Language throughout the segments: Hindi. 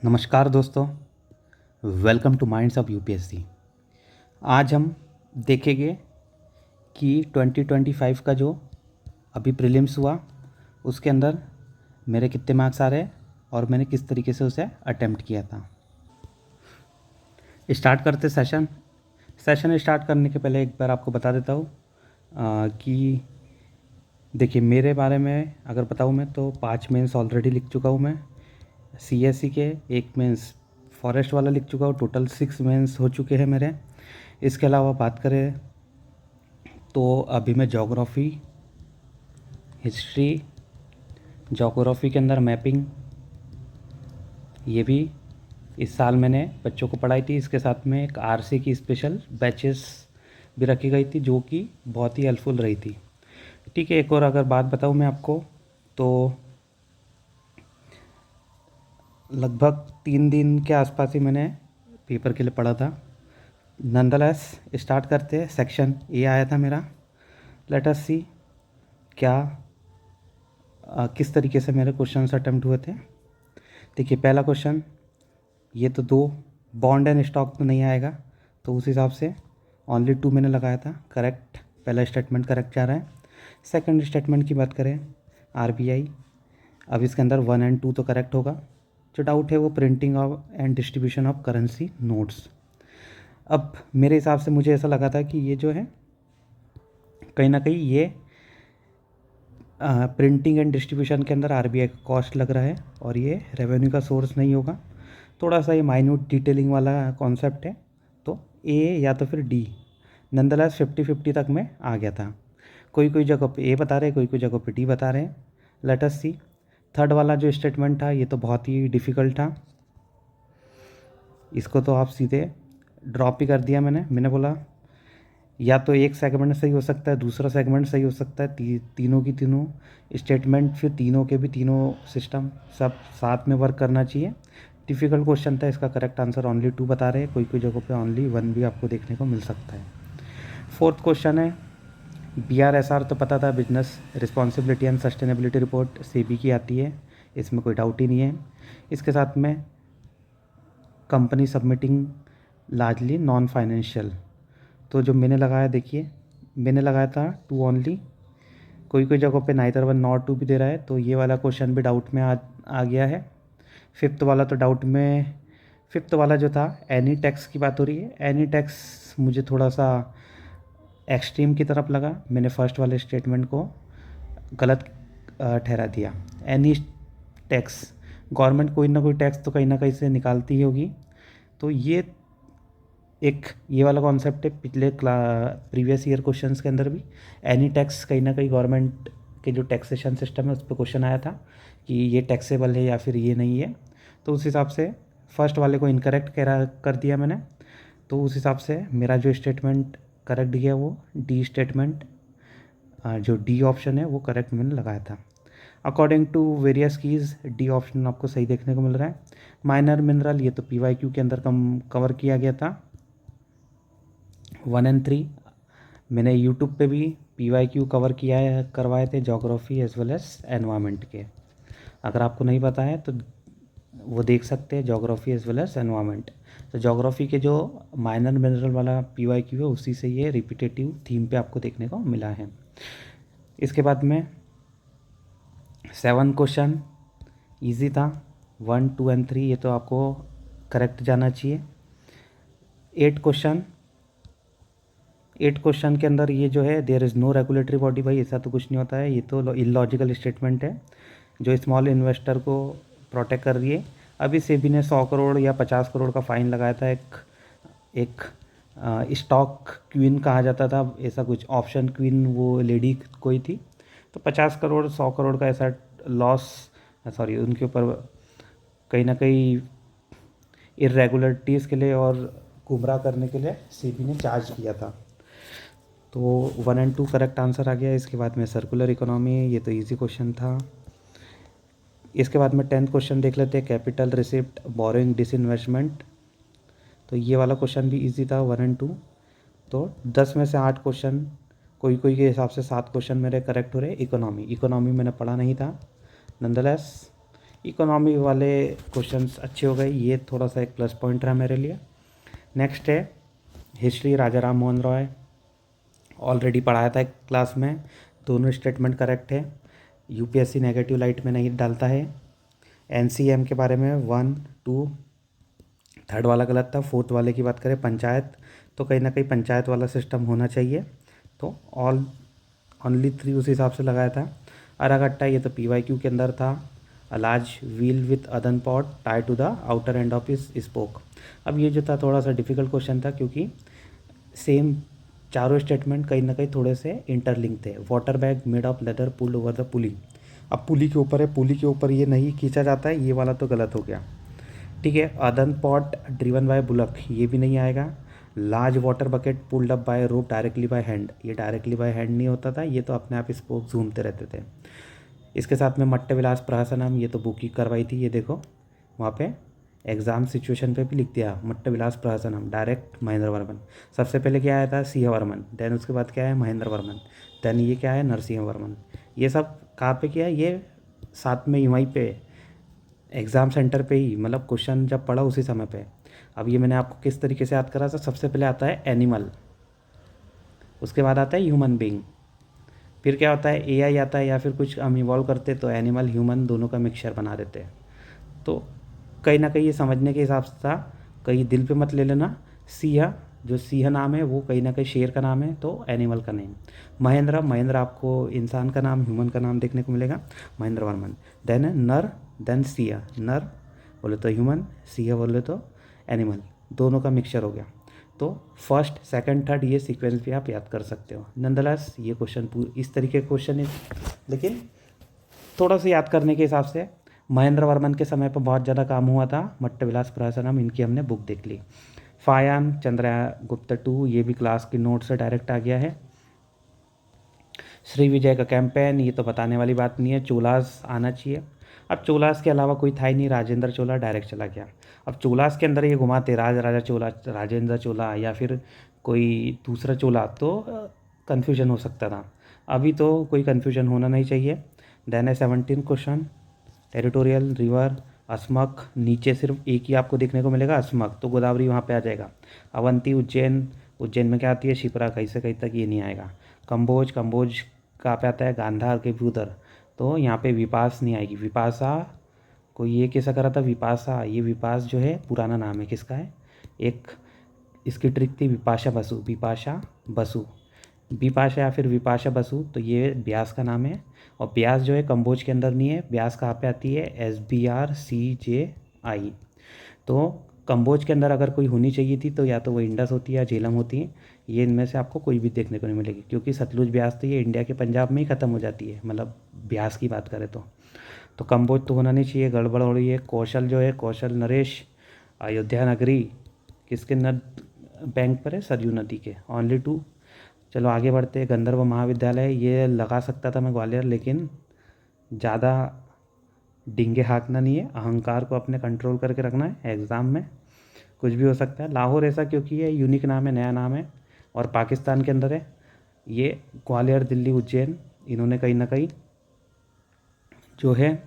नमस्कार दोस्तों, welcome two minds of UPSC. आज हम देखेंगे कि 2025 का जो अभी प्रीलिम्स हुआ उसके अंदर मेरे कितने मार्क्स आ रहे और मैंने किस तरीके से उसे अटेम्प्ट किया था। स्टार्ट करते सेशन स्टार्ट करने के पहले एक बार आपको बता देता हूँ कि देखिए, मेरे बारे में अगर बताऊँ मैं तो 5 मेंस ऑलरेडी लिख चुका हूँ। मैं सीएससी के 1 मेंस फॉरेस्ट वाला लिख चुका हूँ। टोटल 6 मेंस हो चुके हैं मेरे। इसके अलावा बात करें तो अभी मैं ज्योग्राफी, हिस्ट्री, ज्योग्राफी के अंदर मैपिंग, ये भी इस साल मैंने बच्चों को पढ़ाई थी। इसके साथ में एक आरसी की स्पेशल बैचेस भी रखी गई थी जो कि बहुत ही हेल्पफुल रही थी। ठीक है, एक और अगर बात बताऊँ मैं आपको तो लगभग 3 दिन के आसपास ही मैंने पेपर के लिए पढ़ा था। नंदलेस स्टार्ट करते। सेक्शन ए आया था मेरा। लेट अस सी क्या किस तरीके से मेरे क्वेश्चंस अटेम्प्ट हुए थे। देखिए, पहला क्वेश्चन, ये तो 2 बॉन्ड एंड स्टॉक तो नहीं आएगा, तो उस हिसाब से ओनली 2 मैंने लगाया था। करेक्ट, पहला स्टेटमेंट करेक्ट जा रहा है। सेकंड स्टेटमेंट की बात करें, आरबीआई, अब इसके अंदर 1 एंड 2 तो करेक्ट होगा। जो डाउट है वो printing of and distribution of currency notes. अब मेरे हिसाब से मुझे ऐसा लगा था कि ये जो है कहीं ना कहीं ये प्रिंटिंग एंड डिस्ट्रीब्यूशन के अंदर आरबीआई का कॉस्ट लग रहा है और ये रेवेन्यू का सोर्स नहीं होगा। थोड़ा सा ये माइन्यूट डिटेलिंग वाला कॉन्सेप्ट है, तो ए या तो फिर डी। नंदलास 50-50 तक मैं आ गया था। कोई कोई जगह पे ए बता रहे हैं, कोई कोई जगह पे डी बता रहे हैं। लेट अस सी। थर्ड वाला जो स्टेटमेंट था ये तो बहुत ही डिफ़िकल्ट था, इसको तो आप सीधे ड्रॉप ही कर दिया। मैंने बोला या तो एक सेगमेंट सही हो सकता है, दूसरा सेगमेंट सही हो सकता है, तीनों की तीनों स्टेटमेंट, फिर तीनों के भी तीनों सिस्टम सब साथ में वर्क करना चाहिए। डिफ़िकल्ट क्वेश्चन था। इसका करेक्ट आंसर ओनली 2 बता रहे हैं, कोई कोई जगहों पे ओनली 1 भी आपको देखने को मिल सकता है। फोर्थ क्वेश्चन है, BRSR तो पता था, business responsibility and sustainability report SEBI की आती है, इसमें कोई डाउट ही नहीं है। इसके साथ में company submitting largely non financial, तो जो मैंने लगाया, देखिए मैंने लगाया था 2 ओनली। कोई कोई जगहों पे नाइदर 1 नॉट 2 भी दे रहा है, तो ये वाला क्वेश्चन भी डाउट में आ गया है। फिफ्थ वाला तो डाउट में, फिफ्थ वाला जो था एनी टैक्स की बात हो रही है। एनी टैक्स मुझे थोड़ा सा एक्सट्रीम की तरफ लगा, मैंने फर्स्ट वाले स्टेटमेंट को गलत ठहरा दिया। एनी टैक्स, गवर्नमेंट कोई ना कोई टैक्स तो कहीं ना कहीं से निकालती ही होगी, तो ये एक ये वाला कॉन्सेप्ट है। पिछले प्रीवियस ईयर क्वेश्चंस के अंदर भी एनी टैक्स कहीं ना कहीं गवर्नमेंट के जो टैक्सेशन सिस्टम है उस पर क्वेश्चन आया था कि ये टैक्सेबल है या फिर ये नहीं है, तो उस हिसाब से फर्स्ट वाले को इनकरेक्ट कर दिया मैंने। तो उस हिसाब से मेरा जो स्टेटमेंट करेक्ट गया वो डी स्टेटमेंट, जो डी ऑप्शन है वो करेक्ट मैंने लगाया था। According to various keys D option आपको सही देखने को मिल रहा है। माइनर मिनरल, ये तो PYQ के अंदर कवर किया गया था। 1 एंड 3 मैंने यूट्यूब पे भी PYQ कवर करवाए थे, geography as well as environment के। अगर आपको नहीं पता है तो वो देख सकते हैं, geography as well as environment. तो ज्योग्राफी के जो माइनर मिनरल वाला PYQ है उसी से ये रिपीटेटिव थीम पे आपको देखने को मिला है। इसके बाद में 7 क्वेश्चन ईजी था, 1, 2 एंड 3 ये तो आपको करेक्ट जाना चाहिए। 8 क्वेश्चन के अंदर ये जो है there is no regulatory body, भाई ऐसा तो कुछ नहीं होता है, ये तो इलॉजिकल स्टेटमेंट है जो स्मॉल इन्वेस्टर को प्रोटेक्ट कर रही है। अभी सेबी ने 100 करोड़ या 50 करोड़ का फ़ाइन लगाया था। एक स्टॉक क्वीन कहा जाता था, ऐसा कुछ ऑप्शन क्वीन वो लेडी कोई थी, तो 50 करोड़ 100 करोड़ का ऐसा लॉस, सॉरी, उनके ऊपर कहीं ना कहीं इरेगुलरिटीज़ के लिए और गुमराह करने के लिए सेबी ने चार्ज किया था। तो 1 एंड 2 करेक्ट आंसर आ गया। इसके बाद में सर्कुलर इकोनॉमी, ये तो इजी क्वेश्चन था। इसके बाद में 10th क्वेश्चन देख लेते हैं, कैपिटल रिसिप्ट बोरोइंग डिसइन्वेस्टमेंट, तो ये वाला क्वेश्चन भी इजी था, 1 एंड 2। तो 10 में से 8 क्वेश्चन, कोई कोई के हिसाब से 7 क्वेश्चन मेरे करेक्ट हो रहे। इकोनॉमी मैंने पढ़ा नहीं था, नंदलेस इकोनॉमी वाले क्वेश्चंस अच्छे हो गए, ये थोड़ा सा एक प्लस पॉइंट रहा मेरे लिए। नेक्स्ट है हिस्ट्री, राजा राम मोहन रॉय, ऑलरेडी पढ़ाया था एक क्लास में, दोनों स्टेटमेंट करेक्ट है, यूपीएससी नेगेटिव लाइट में नहीं डालता है। एनसीएम के बारे में 1, 2, थर्ड वाला गलत था। फोर्थ वाले की बात करें पंचायत, तो कहीं ना कहीं पंचायत वाला सिस्टम होना चाहिए, तो ऑल ओनली 3 उस हिसाब से लगाया था। अरागट्टा ये तो पीवाईक्यू के अंदर था। A large wheel with earthen pot tie to the outer end of its spoke. अब ये जो था थोड़ा सा डिफिकल्ट क्वेश्चन था, क्योंकि सेम चारों स्टेटमेंट कहीं ना कहीं थोड़े से इंटरलिंक थे। Water bag made of leather pulled over the पुली, अब पुली के ऊपर है, पुली के ऊपर ये नहीं खींचा जाता है, ये वाला तो गलत हो गया। ठीक है, अदन पॉट ड्रिवन बाय बुलक, ये भी नहीं आएगा। Large water bucket pulled up by rope directly by hand, ये डायरेक्टली बाय हैंड नहीं होता था, ये तो अपने आप स्पोक घूमते रहते थे। इसके साथ में मट्टे विलास प्रहसनम, ये तो बुक की करवाई थी, ये देखो वहाँ पे एग्ज़ाम सिचुएशन पे भी लिख दिया मट्टे विलास प्रहसनम, डायरेक्ट महेंद्र वर्मन। सबसे पहले क्या आया था, सिंह वर्मन, देन उसके बाद क्या है महेंद्र वर्मन, देन ये क्या है नरसिंह वर्मन। ये सब कहाँ पे किया, ये साथ में वहीं पे एग्ज़ाम सेंटर पे ही, मतलब क्वेश्चन जब पढ़ा उसी समय पे। अब ये मैंने आपको किस तरीके से याद करा था, सबसे पहले आता है एनिमल, उसके बाद आता है ह्यूमन बीइंग, फिर क्या होता है एआई आता है, या फिर कुछ हम इवॉल्व करते तो एनिमल ह्यूमन दोनों का मिक्सचर बना देते हैं। तो कहीं ना कहीं ये समझने के हिसाब से था, कहीं दिल पे मत ले लेना। सिंह, जो सिंह नाम है वो कहीं ना कहीं शेर का नाम है, तो एनिमल का नेम। महेंद्र, महेंद्र आपको इंसान का नाम, ह्यूमन का नाम देखने को मिलेगा, महेंद्र वर्मन। देन नर, देन सिंह, नर बोले तो ह्यूमन, सिंह बोले तो एनिमल, दोनों का मिक्सचर हो गया। तो फर्स्ट, सेकंड, थर्ड ये सीक्वेंस भी आप याद कर सकते हो। नंदलास ये क्वेश्चन इस तरीके के क्वेश्चन है, लेकिन थोड़ा सा याद करने के हिसाब से महेंद्र वर्मन के समय पर बहुत ज़्यादा काम हुआ था। मट्टविलास प्रहसनम, इनकी हमने बुक देख ली। फायान चंद्रगुप्त 2, ये भी क्लास के नोट से डायरेक्ट आ गया है। श्री विजय का कैंपेन, ये तो बताने वाली बात नहीं है, चोलास आना चाहिए। अब चोलास के अलावा कोई था ही नहीं, राजेंद्र चोला डायरेक्ट चला गया। अब चोलास के अंदर ये घुमाते राजा चोला, राजेंद्र चोला या फिर कोई दूसरा चोला, तो कन्फ्यूजन हो सकता था। अभी तो कोई कन्फ्यूजन होना नहीं चाहिए। देन है 17 क्वेश्चन, टेरिटोरियल रिवर अस्मक, नीचे सिर्फ एक ही आपको देखने को मिलेगा अस्मक, तो गोदावरी वहाँ पे आ जाएगा। अवंती उज्जैन, उज्जैन में क्या आती है शिप्रा, कहीं से कहीं तक ये नहीं आएगा। कंबोज, कंबोज कहाँ पे आता है गांधार के भी उधर, तो यहाँ पे विपास नहीं आएगी। विपासा, कोई ये कैसा करा था विपासा, ये विपास जो है पुराना नाम है किसका है, एक इसकी ट्रिक थी विपाशा बसु, विपाशा बसु, बिपाशा या फिर विपाशा बसु, तो ये ब्यास का नाम है। और ब्यास जो है कंबोज के अंदर नहीं है, ब्यास कहाँ पे आती है SBRCJI, तो कंबोज के अंदर अगर कोई होनी चाहिए थी तो या तो वो इंडस होती है या झेलम होती है, ये इनमें से आपको कोई भी देखने को नहीं मिलेगी, क्योंकि सतलुज ब्यास तो ये इंडिया के पंजाब में ही ख़त्म हो जाती है, मतलब ब्यास की बात करें तो कंबोज तो होना नहीं चाहिए, गड़बड़ हो रही है। कौशल जो है, कौशल नरेश, अयोध्या नगरी किसके नद बैंक पर है, सरयू नदी के, ओनली 2। चलो आगे बढ़ते हैं। गंधर्व महाविद्यालय, ये लगा सकता था मैं ग्वालियर, लेकिन ज़्यादा डिंगे हाँकना नहीं है, अहंकार को अपने कंट्रोल करके रखना है, एग्ज़ाम में कुछ भी हो सकता है। लाहौर ऐसा क्योंकि ये यूनिक नाम है, नया नाम है और पाकिस्तान के अंदर है। ये ग्वालियर, दिल्ली, उज्जैन, इन्होंने कहीं ना कहीं जो है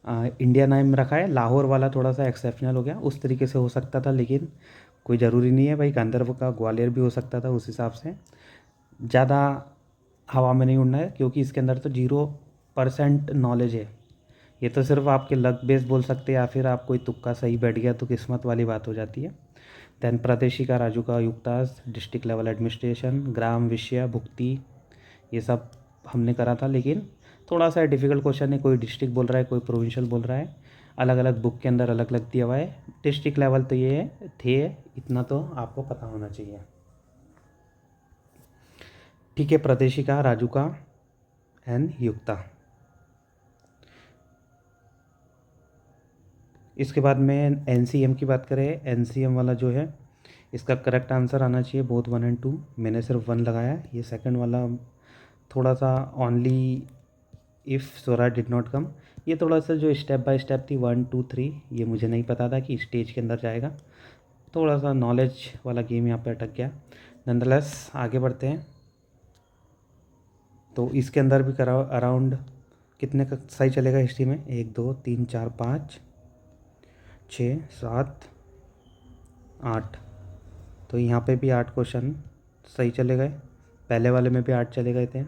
इंडिया नेम रखा है। लाहौर वाला थोड़ा सा एक्सेप्शनल हो गया, उस तरीके से हो सकता था, लेकिन कोई ज़रूरी नहीं है भाई, गंधर्व का ग्वालियर भी हो सकता था, उस हिसाब से ज़्यादा हवा में नहीं उड़ना है, क्योंकि इसके अंदर तो 0% नॉलेज है। ये तो सिर्फ आपके लक बेस बोल सकते हैं, या फिर आप कोई तुक्का सही बैठ गया तो किस्मत वाली बात हो जाती है। दैन प्रादेशिका, राजू का युक्तास, डिस्ट्रिक्ट लेवल एडमिनिस्ट्रेशन, ग्राम विषय भुक्ति, ये सब हमने करा था, लेकिन थोड़ा सा डिफ़िकल्ट क्वेश्चन है, कोई डिस्ट्रिक्ट बोल रहा है कोई प्रोविंशियल बोल रहा है, अलग अलग बुक के अंदर अलग अलग दिया हुआ है। डिस्ट्रिक्ट लेवल तो ये थे, इतना तो आपको पता होना चाहिए। ठीक है, प्रादेशिका, राजू का एंड युक्ता। इसके बाद में NCM की बात करें, NCM वाला जो है इसका करेक्ट आंसर आना चाहिए बोथ 1 और 2, मैंने सिर्फ 1 लगाया है। ये सेकंड वाला थोड़ा सा only if Sora did not come, ये थोड़ा सा जो स्टेप बाय स्टेप थी 1 2 3, ये मुझे नहीं पता था कि स्टेज के अंदर जाएगा, थोड़ा सा नॉलेज वाला गेम यहाँ पे अटक गया। नंदलेस आगे बढ़ते हैं। तो इसके अंदर भी करा अराउंड कितने का सही चलेगा हिस्ट्री में? 1 2 3 4 5 6 7 8। तो यहाँ पे भी 8 क्वेश्चन सही चले गए, पहले वाले में भी 8 चले गए थे।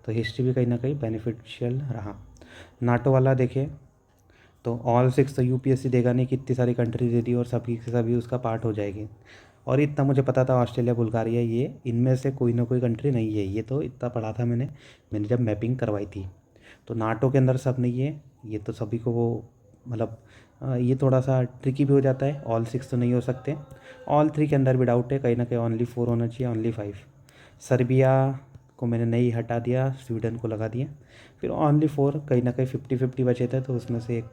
तो हिस्ट्री भी कहीं ना कहीं बेनिफिशियल रहा। नाटो वाला देखिए तो ऑल 6 तो यूपीएससी देगा नहीं कि इतनी सारी कंट्री दे दी और सभी के सभी उसका पार्ट हो जाएगी। और इतना मुझे पता था ऑस्ट्रेलिया बुल्गारिया ये इनमें से कोई ना कोई कंट्री नहीं है, ये तो इतना पढ़ा था मैंने जब मैपिंग करवाई थी। तो नाटो के अंदर सब नहीं है, ये तो सभी को वो मतलब ये थोड़ा सा ट्रिकी भी हो जाता है, ऑल 6 तो नहीं हो सकते। ऑल 3 के अंदर भी डाउट है, कहीं ना कहीं ओनली 4 होना चाहिए, ओनली 5। सर्बिया को मैंने नहीं हटा दिया, स्वीडन को लगा दिया। फिर ओनली 4 कहीं ना कहीं 50-50 बचे थे, तो उसमें से एक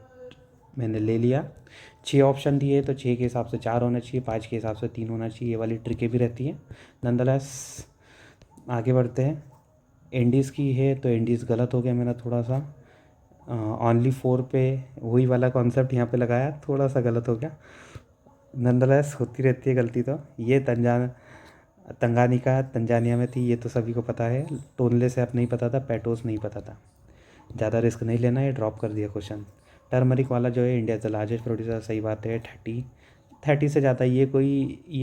मैंने ले लिया। 6 ऑप्शन दिए तो 6 के हिसाब से 4 होना चाहिए, 5 के हिसाब से 3 होना चाहिए, ये वाली ट्रिकें भी रहती हैं। नंदलेस आगे बढ़ते हैं। इंडीज़ की है तो इंडीज़ गलत हो गया मेरा थोड़ा सा, ओनली 4 पे वही वाला कॉन्सेप्ट यहाँ पे लगाया, थोड़ा सा गलत हो गया। नंदलेस होती रहती है गलती। तो ये तंगानिका तंजानिया में थी, ये तो सभी को पता है। टोनले से आप नहीं पता था, पैटोस नहीं पता था। ज़्यादा रिस्क नहीं लेना है, ड्रॉप कर दिया क्वेश्चन। टर्मरिक वाला जो है इंडिया द लार्जेस्ट प्रोड्यूसर, सही बात है। 30 से ज़्यादा ये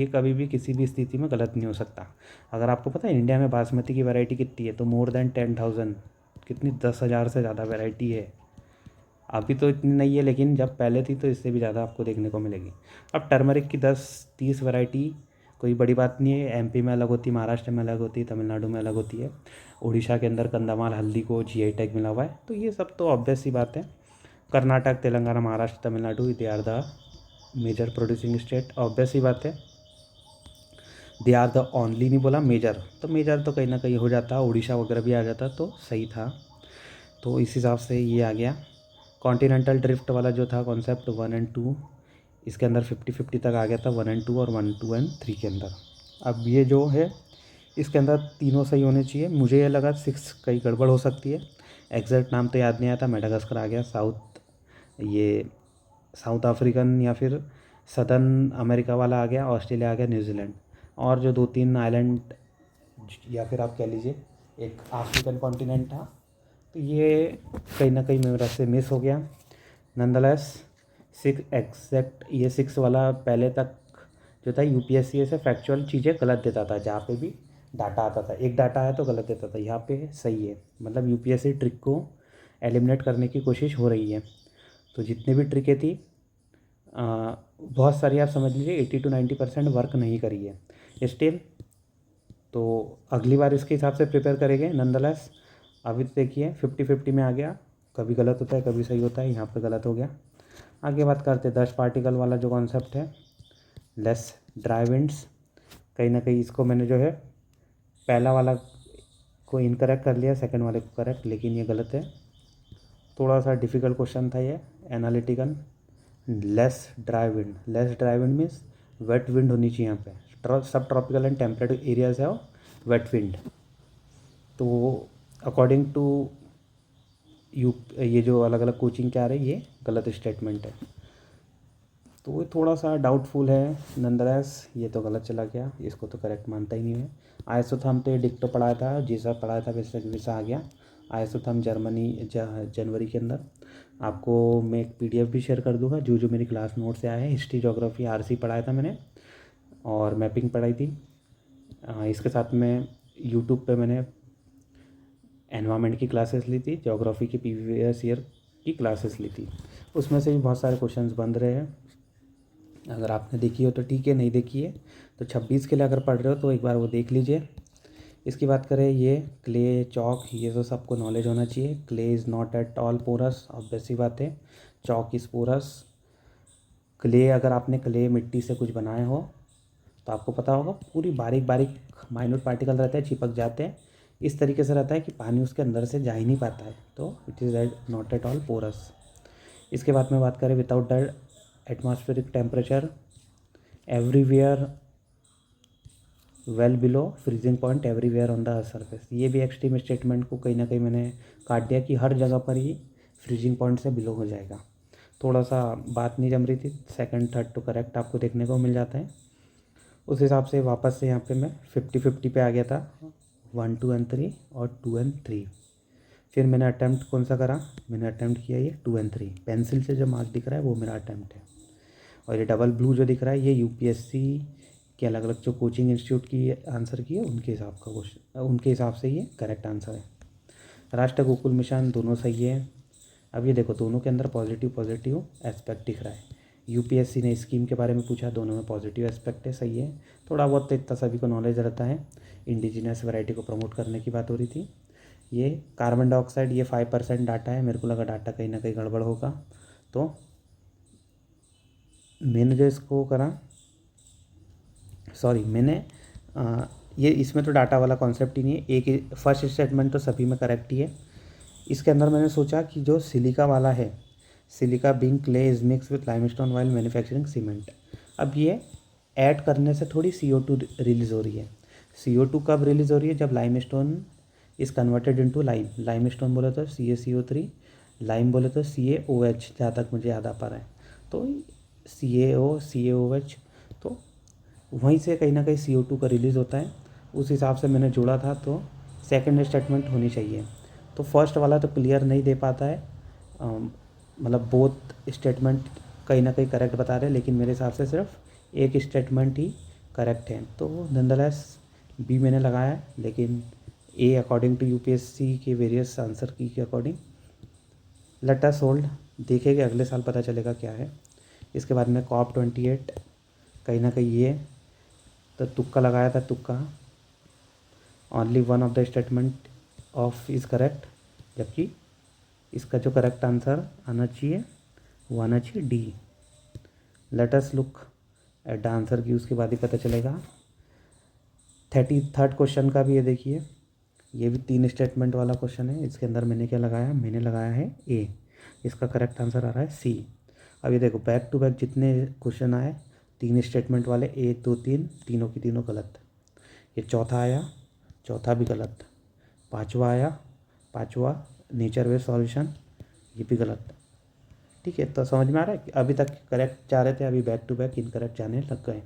कभी भी किसी भी स्थिति में गलत नहीं हो सकता। अगर आपको पता है इंडिया में बासमती की वैरायटी कितनी है, तो मोर देन 10,000, कितनी 10,000 से ज़्यादा वैरायटी है। अभी तो इतनी नहीं है, लेकिन जब पहले थी तो इससे भी ज़्यादा आपको देखने को मिलेगी। अब टर्मरिक की 10-30 वैरायटी कोई बड़ी बात नहीं है। एमपी में अलग होती है, महाराष्ट्र में अलग होती है, तमिलनाडु में अलग होती है। उड़ीसा के अंदर कंधमाल हल्दी को जीआई टैग मिला हुआ है, तो ये सब तो ऑब्वियस सी बात है। Karnataka, Telangana, Maharashtra, Tamil Nadu, they are the major producing state, obvious सी बात है। दे आर द ओनली नहीं बोला, मेजर, तो मेजर तो कहीं ना कहीं हो जाता, उड़ीसा वगैरह भी आ जाता तो सही था। तो इस हिसाब से ये आ गया। कॉन्टिनेंटल ड्रिफ्ट वाला जो था कॉन्सेप्ट 1 एंड 2, इसके अंदर 50-50 तक आ गया था, 1 एंड 2 और 1 2 एंड 3 के अंदर। अब ये जो है इसके अंदर तीनों सही होने चाहिए। मुझे ये लगा 6 कहीं गड़बड़ हो सकती है, एग्जैक्ट नाम तो याद नहीं आया था। मेडागास्कर आ गया, साउथ अफ्रीकन या फिर सदर्न अमेरिका वाला आ गया, ऑस्ट्रेलिया आ गया, न्यूजीलैंड, और जो 2-3 आइलैंड या फिर आप कह लीजिए एक अफ्रीकन कॉन्टिनेंट था, तो ये कहीं ना कहीं मेरा से मिस हो गया। नंदलेस 6 एग्जैक्ट, ये 6 वाला पहले तक जो था यूपीएससी से फैक्चुअल चीज़ें गलत देता था, जहाँ पे भी डाटा आता था, एक डाटा है तो गलत देता था। यहाँ पे सही है, मतलब यूपीएससी ट्रिक को एलिमिनेट करने की कोशिश हो रही है। तो जितने भी ट्रिकें थी बहुत सारी आप समझ लीजिए 80-90% वर्क नहीं करी है स्टिल। तो अगली बार इसके हिसाब से प्रिपेयर करेंगे। नंदलेस अभी तो देखिए 50-50 में आ गया, कभी गलत होता है कभी सही होता है, यहाँ पे गलत हो गया। आगे बात करते हैं 10 पार्टिकल वाला जो कॉन्सेप्ट है, लेस ड्राई विंड्स। कहीं ना कहीं इसको मैंने जो है पहला वाला को इनकरेक्ट कर लिया, सेकंड वाले को करेक्ट, लेकिन ये गलत है। थोड़ा सा डिफ़िकल्ट क्वेश्चन था ये, analytical. Less dry wind means wet wind होनी चाहिए यहाँ पे। सब ट्रॉपिकल एंड टेम्परेट एरियाज है वेट विंड। तो अकॉर्डिंग टू ये जो अलग अलग कोचिंग क्या आ रही है, ये गलत स्टेटमेंट है, तो ये थोड़ा सा डाउटफुल है। नंदलेस ये तो गलत चला गया, इसको तो करेक्ट मानता ही नहीं है। आइसोथर्म तो डिक्टो पढ़ाया था, जैसा पढ़ाया था वैसा आ गया। आइसोथर्म जनवरी के अंदर आपको मैं एक पीडीएफ भी शेयर कर दूंगा, जो जो मेरी क्लास नोट से आया है। हिस्ट्री, ज्योग्राफी, आरसी पढ़ाया था मैंने, और मैपिंग पढ़ाई थी। इसके साथ में यूट्यूब पे मैंने एनवायरनमेंट की क्लासेस ली थी, ज्योग्राफी की प्रीवियस ईयर की क्लासेस ली थी, उसमें से भी बहुत सारे क्वेश्चंस बन रहे हैं। अगर आपने देखी हो तो ठीक है, नहीं देखी है तो 26 के लिए अगर पढ़ रहे हो तो एक बार वो देख लीजिए। इसकी बात करें, ये क्ले, चौक, ये तो सबको नॉलेज होना चाहिए। Clay is not at all porous, obvious सी बात है। चौक इज़ पोरस। क्ले, अगर आपने क्ले मिट्टी से कुछ बनाए हो तो आपको पता होगा पूरी बारीक बारीक माइन्यूट पार्टिकल रहते हैं, चिपक जाते हैं, इस तरीके से रहता है कि पानी उसके अंदर से जा ही नहीं पाता है, तो it is not at all porous. इसके बाद में बात करें, without the atmospheric temperature everywhere well below freezing point everywhere on the surface. ये भी एक्सट्रीम स्टेटमेंट को कहीं ना कहीं मैंने काट दिया कि हर जगह पर ही फ्रीजिंग पॉइंट से बिलो हो जाएगा। थोड़ा सा बात नहीं जम रही थी, सेकंड थर्ड तो करेक्ट आपको देखने को मिल जाता है। उस हिसाब से वापस से यहाँ पे मैं 50-50 पे आ गया था, 1 2 एंड 3 और 2 एंड 3। फिर मैंने अटैम्प्ट कौन सा करा, मैंने अटैम्प्ट किया ये 2 और 3, पेंसिल से जो मार्क दिख रहा है वो मेरा अटैम्प्ट है। और ये डबल ब्लू जो दिख रहा है ये यूपीएससी के अलग अलग जो कोचिंग इंस्टीट्यूट की आंसर की है उनके हिसाब का क्वेश्चन, उनके हिसाब से ये करेक्ट आंसर है। राष्ट्र गोकुल मिशन दोनों सही है। अब ये देखो दोनों के अंदर पॉजिटिव पॉजिटिव एस्पेक्ट दिख रहा है। यूपीएससी ने स्कीम के बारे में पूछा, दोनों में पॉजिटिव एस्पेक्ट है, सही है। थोड़ा बहुत तो इतना सभी को नॉलेज रहता है। इंडिजिनस वैरायटी को प्रमोट करने की बात हो रही थी। ये कार्बन डाइऑक्साइड ये 5% डाटा है, मेरे को लगा डाटा कहीं ना कहीं गड़बड़ होगा, तो मैंने जो इसको करा, सॉरी मैंने ये इसमें तो डाटा वाला कॉन्सेप्ट ही नहीं है। एक फर्स्ट स्टेटमेंट तो सभी में करेक्ट ही है। इसके अंदर मैंने सोचा कि जो सिलिका वाला है, silica being clay is mix with limestone while manufacturing cement. अब ये ऐड करने से थोड़ी CO2 रिलीज़ हो रही है। CO2 कब रिलीज़ हो रही है, जब limestone is converted into lime. Limestone बोले तो CaCO3, लाइम बोले तो CaOH, जहाँ तक मुझे याद आ पा रहा है। तो CaOH, तो वहीं से कहीं ना कहीं CO2 का रिलीज़ होता है। उस हिसाब से मैंने जोड़ा था, तो सेकंड स्टेटमेंट होनी चाहिए। तो फर्स्ट वाला तो क्लियर नहीं दे पाता है, मतलब बोथ स्टेटमेंट कहीं ना कहीं करेक्ट बता रहे हैं, लेकिन मेरे हिसाब से सिर्फ एक स्टेटमेंट ही करेक्ट है। तो नंदलेस बी मैंने लगाया है, लेकिन ए अकॉर्डिंग टू यूपीएससी के वेरियस आंसर की के अकॉर्डिंग लेट अस होल्ड, देखेंगे अगले साल पता चलेगा क्या है। इसके बाद में COP28 कहीं ना कहीं ये तो तुक्का लगाया था, तुक्का only one of the statement of is correct, जबकि इसका जो करेक्ट आंसर आना चाहिए वो आना चाहिए D. Let us look at the answer की, उसके बाद ही पता चलेगा। 33rd क्वेश्चन का भी ये देखिए, ये भी 3 स्टेटमेंट वाला क्वेश्चन है। इसके अंदर मैंने क्या लगाया, मैंने लगाया है ए, इसका करेक्ट आंसर आ रहा है सी। अब ये देखो बैक टू बैक जितने क्वेश्चन आए 3 स्टेटमेंट वाले, 1 2 3, तीनों की तीनों गलत। ये चौथा आया, चौथा भी गलत। पांचवा आया, पांचवा नेचर बेस्ड सॉल्यूशन, ये भी गलत। ठीक है, तो समझ में आ रहा है कि अभी तक करेक्ट जा रहे थे, अभी बैक टू बैक इनकरेक्ट जाने लग गए।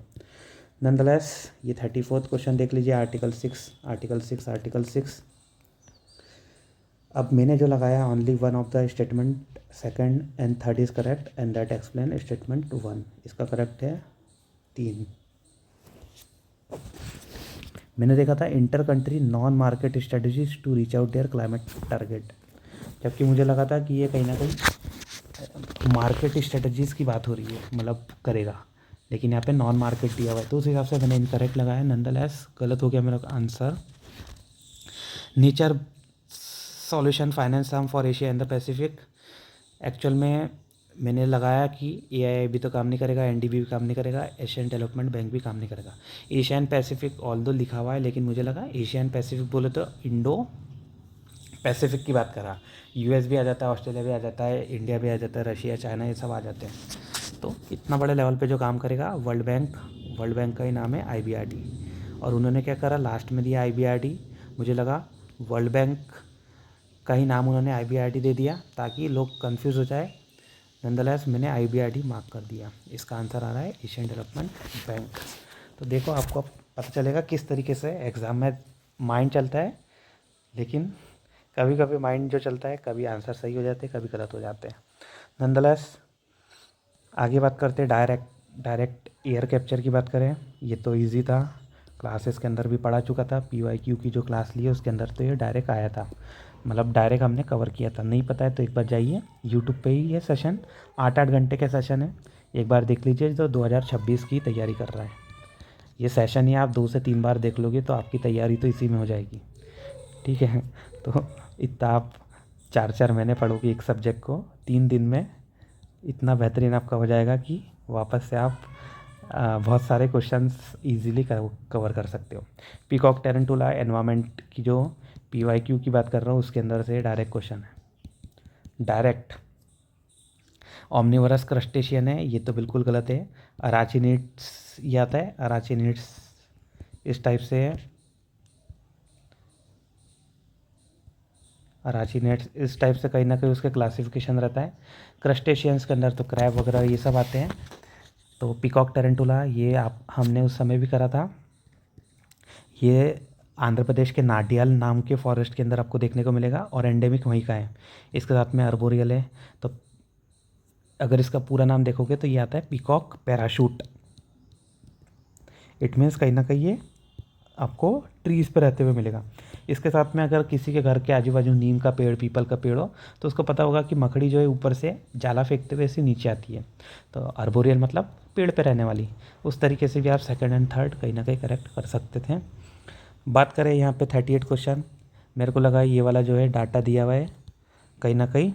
नंदलेस ये 34th क्वेश्चन देख लीजिए, आर्टिकल 6। अब मैंने जो लगाया only one of the statement second and third is correct and that explain statement 1, इसका करेक्ट है 3। मैंने देखा था inter country non market strategies to reach out their climate target, जबकि मुझे लगा था कि ये कहीं ना कहीं मार्केट स्ट्रेटजीज़ की बात हो रही है, मतलब करेगा, लेकिन यहाँ पे नॉन मार्केट दिया हुआ है, तो उस हिसाब से मैंने इनकरेक्ट लगाया। नंदलेस गलत हो गया मेरा answer. Nature solution finance arm for Asia and the Pacific, actual में मैंने लगाया कि AII भी तो काम नहीं करेगा, NDB भी काम नहीं करेगा, एशियन डेवलपमेंट बैंक भी काम नहीं करेगा। एशियन पैसिफिक ऑल दो लिखा हुआ है, लेकिन मुझे लगा एशियन पैसिफिक बोले तो इंडो पैसिफिक की बात कर रहा। US भी आ जाता है, ऑस्ट्रेलिया भी आ जाता है, इंडिया भी आ जाता है, रशिया चाइना ये सब आ जाते हैं। तो इतना बड़े लेवल पे जो काम करेगा वर्ल्ड बैंक का ही नाम है IBRD, और उन्होंने क्या करा लास्ट में दिया IBRD। मुझे लगा वर्ल्ड बैंक का ही नाम उन्होंने IBRD दे दिया ताकि लोग कंफ्यूज हो जाए। नंदलेस मैंने IBRD मार्क कर दिया। इसका आंसर आ रहा है एशियन डेवलपमेंट बैंक। तो देखो आपको पता चलेगा किस तरीके से एग्ज़ाम में माइंड चलता है, लेकिन कभी कभी माइंड जो चलता है कभी आंसर सही हो जाते हैं, कभी गलत हो जाते हैं। नंदलेस आगे बात करते हैं डायरेक्ट एयर कैप्चर की बात करें। ये तो इजी था, क्लासेस के अंदर भी पढ़ा चुका था। PYQ की जो क्लास ली है उसके अंदर तो ये डायरेक्ट आया था, मतलब डायरेक्ट हमने कवर किया था। नहीं पता है तो एक बार जाइए यूट्यूब पे ही, ये सेशन 8-8 घंटे के सेशन है, एक बार देख लीजिए। जो 2026 की तैयारी कर रहा है, ये सेशन ही आप 2 से 3 बार देख लोगे तो आपकी तैयारी तो इसी में हो जाएगी। ठीक है, तो इतना आप 4-4 महीने पढ़ोगे एक सब्जेक्ट को, 3 दिन में इतना बेहतरीन आपका हो जाएगा कि वापस से आप बहुत सारे क्वेश्चंस इजीली कवर कर सकते हो। पीकॉक टेरेंटुला एनवायरनमेंट की जो PYQ की बात कर रहा हूँ उसके अंदर से डायरेक्ट क्वेश्चन है। डायरेक्ट ओमनिवरस क्रस्टेशियन है, ये तो बिल्कुल गलत है। अराचिनिड्स ये आता है, अराचिनिड्स इस टाइप से है, अराचिनेट्स इस टाइप से कहीं ना कहीं उसके क्लासिफिकेशन रहता है। क्रस्टेशियंस के अंदर तो क्रैब वगैरह ये सब आते हैं। तो पीकॉक टेरेंटुला ये हमने उस समय भी करा था, ये आंध्र प्रदेश के नाडियाल नाम के फॉरेस्ट के अंदर आपको देखने को मिलेगा और एंडेमिक वहीं का है। इसके साथ में अर्बोरियल है। तो अगर इसका पूरा नाम देखोगे तो ये आता है पीकॉक पैराशूट। इट मीन्स कहीं ना कहीं ये आपको ट्रीज़ पे रहते हुए मिलेगा। इसके साथ में अगर किसी के घर के आजू बाजू नीम का पेड़, पीपल का पेड़ हो, तो उसको पता होगा कि मकड़ी जो है ऊपर से जाला फेंकते हुए ऐसे नीचे आती है। तो अर्बोरियल मतलब पेड़ पे रहने वाली। उस तरीके से भी आप सेकंड एंड थर्ड कहीं ना कहीं करेक्ट कर सकते थे। बात करें यहाँ पे 38 क्वेश्चन, मेरे को लगा ये वाला जो है डाटा दिया हुआ है कहीं ना कहीं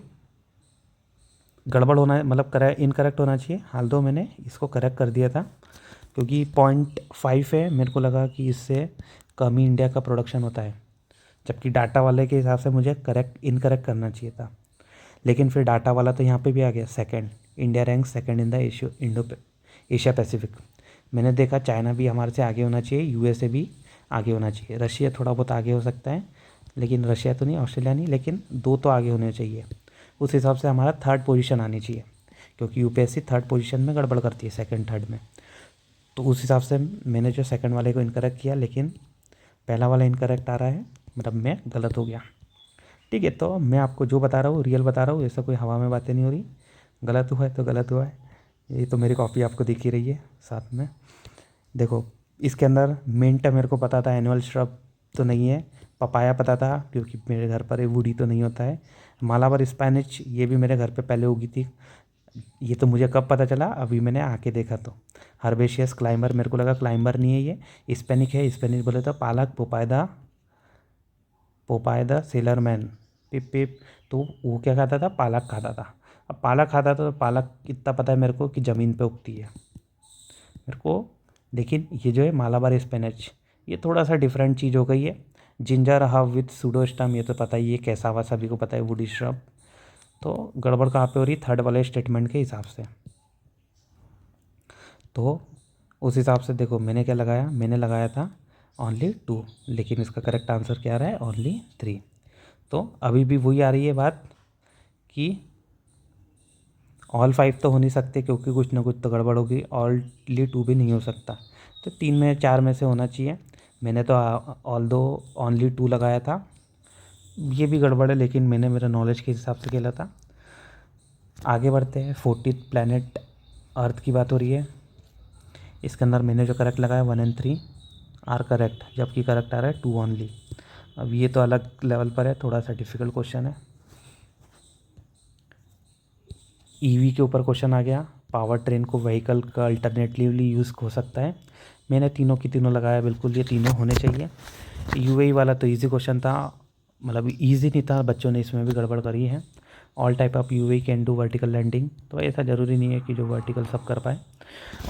गड़बड़ होना है, मतलब इनकरेक्ट होना चाहिए। हाल दो मैंने इसको करेक्ट कर दिया था क्योंकि 0.5 है, मेरे को लगा कि इससे कम ही इंडिया का प्रोडक्शन होता है, जबकि डाटा वाले के हिसाब से मुझे इनकरेक्ट करना चाहिए था। लेकिन फिर डाटा वाला तो यहाँ पे भी आ गया second, India rank second in the Asia Pacific. मैंने देखा चाइना भी हमारे से आगे होना चाहिए, यूएसए भी आगे होना चाहिए, रशिया थोड़ा बहुत आगे हो सकता है, लेकिन रशिया तो नहीं, ऑस्ट्रेलिया नहीं, लेकिन दो तो आगे होने चाहिए। उस हिसाब से हमारा थर्ड पोजीशन आनी चाहिए, क्योंकि यूपीएससी थर्ड पोजीशन में गड़बड़ करती है सेकंड थर्ड में। तो उस हिसाब से मैंने जो सेकंड वाले को इनकरेक्ट किया, लेकिन पहला वाला इनकरेक्ट आ रहा है, मतलब मैं गलत हो गया। ठीक है, तो मैं आपको जो बता रहा हूँ रियल बता रहा हूँ, ऐसा कोई हवा में बातें नहीं हो रही। गलत हुआ है तो गलत हुआ है। ये तो मेरी कॉपी आपको दिख ही रही है साथ में। देखो इसके अंदर मिंट मेरे को पता था, एनुअल श्रब तो नहीं है। पपाया पता था क्योंकि मेरे घर पर वुडी तो नहीं होता है। मालाबार स्पेनिश ये भी मेरे घर पे पहले उगी थी, ये तो मुझे कब पता चला, अभी मैंने आके देखा। तो हर्बेशियस क्लाइंबर, मेरे को लगा क्लाइंबर नहीं है ये, स्पेनिक है। स्पेनिश बोले तो पालक, पोपायदा सेलरमैन, पिप पिप। तो वो क्या खाता था, पालक खाता था। अब पालक खाता था तो पालक इतना पता है मेरे को कि ज़मीन पे उगती है मेरे को। लेकिन ये जो है मालाबार स्पिनच, ये थोड़ा सा डिफरेंट चीज़ हो गई है। जिंजर हब विथ सूडोस्टम, ये तो पता ही है, कैसा हुआ सभी को पता है, वुडी श्रब। तो गड़बड़ कहाँ पे हो रही, थर्ड वाले स्टेटमेंट के हिसाब से। तो उस हिसाब से देखो मैंने क्या लगाया, मैंने लगाया था ओनली 2, लेकिन इसका करेक्ट आंसर क्या आ रहा है, ओनली 3। तो अभी भी वही आ रही है बात कि ऑल 5 तो हो नहीं सकते, क्योंकि कुछ ना कुछ तो गड़बड़ होगी। ओनली 2 भी नहीं हो सकता, तो 3 में 4 में से होना चाहिए। मैंने तो ऑल दो ओनली 2 लगाया था, ये भी गड़बड़ है, लेकिन मैंने मेरा नॉलेज के हिसाब से खेला था। आगे बढ़ते हैं। 40th प्लैनेट अर्थ की बात हो रही है। इसके अंदर मैंने जो करेक्ट लगाया 1 और 3 आर करेक्ट, जबकि करेक्ट आ रहा है 2 ओनली। अब ये तो अलग लेवल पर है, थोड़ा सा डिफ़िकल्ट क्वेश्चन है। ईवी के ऊपर क्वेश्चन आ गया, पावर ट्रेन को व्हीकल का अल्टरनेटिवली यूज़ हो सकता है। मैंने तीनों की तीनों लगाया, बिल्कुल ये तीनों होने चाहिए। यूएई वाला तो इजी क्वेश्चन था, मतलब इजी नहीं था, बच्चों ने इसमें भी गड़बड़ करी है। All type of UAE can do vertical landing, तो ऐसा ज़रूरी नहीं है कि जो वर्टिकल सब कर पाए।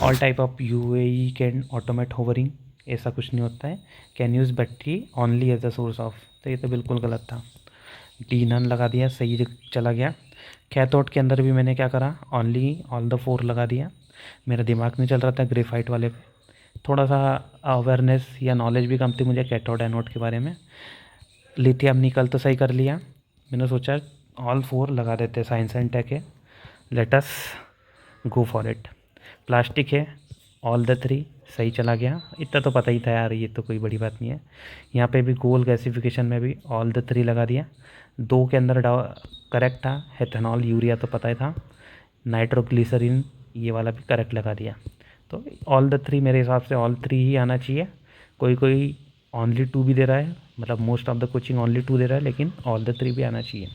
All type of UAE can automate hovering, ऐसा कुछ नहीं होता है। Can use battery only as a source of, तो ये तो बिल्कुल गलत था। डी नन लगा दिया, सही चला गया। कैथोड के अंदर भी मैंने क्या करा, ओनली ऑल द 4 लगा दिया। मेरा दिमाग नहीं चल रहा था ग्रेफाइट वाले पे, थोड़ा सा अवेयरनेस या नॉलेज भी कम थी मुझे कैथोड एनोड के बारे में। लिथियम निकल तो सही कर लिया, मैंने सोचा ऑल 4 लगा देते, साइंस एंड टेक है, let us go for it. Plastic है, ऑल द 3 सही चला गया, इतना तो पता ही था यार, ये तो कोई बड़ी बात नहीं है। यहाँ पे भी गोल गैसिफिकेशन में भी ऑल द 3 लगा दिया। 2 के अंदर करेक्ट था, एथेनॉल यूरिया तो पता ही था, नाइट्रोग्लिसरीन ये वाला भी करेक्ट लगा दिया। तो ऑल द 3 मेरे हिसाब से ऑल 3 ही आना चाहिए। कोई कोई ओनली 2 भी दे रहा है, मतलब most of the coaching only 2 दे रहा है, लेकिन ऑल द 3 भी आना चाहिए।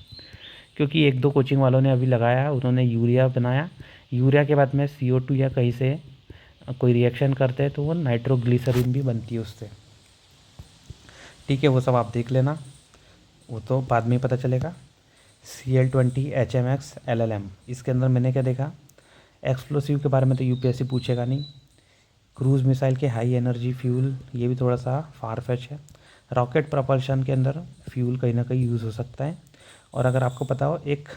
क्योंकि 1-2 कोचिंग वालों ने अभी लगाया है, उन्होंने यूरिया बनाया, यूरिया के बाद में CO2 या कहीं से कोई रिएक्शन करते हैं तो वो नाइट्रोग्लिसरीन भी बनती है उससे। ठीक है, वो सब आप देख लेना, वो तो बाद में पता चलेगा। CL20 HMX LLM, इसके अंदर मैंने क्या देखा, एक्सप्लोसिव के बारे में तो यूपीएससी पूछेगा नहीं। क्रूज़ मिसाइल के हाई एनर्जी फ्यूल, ये भी थोड़ा सा फार फेच है। रॉकेट प्रपल्शन के अंदर फ्यूल कहीं ना कहीं यूज़ हो सकता है। और अगर आपको पता हो, एक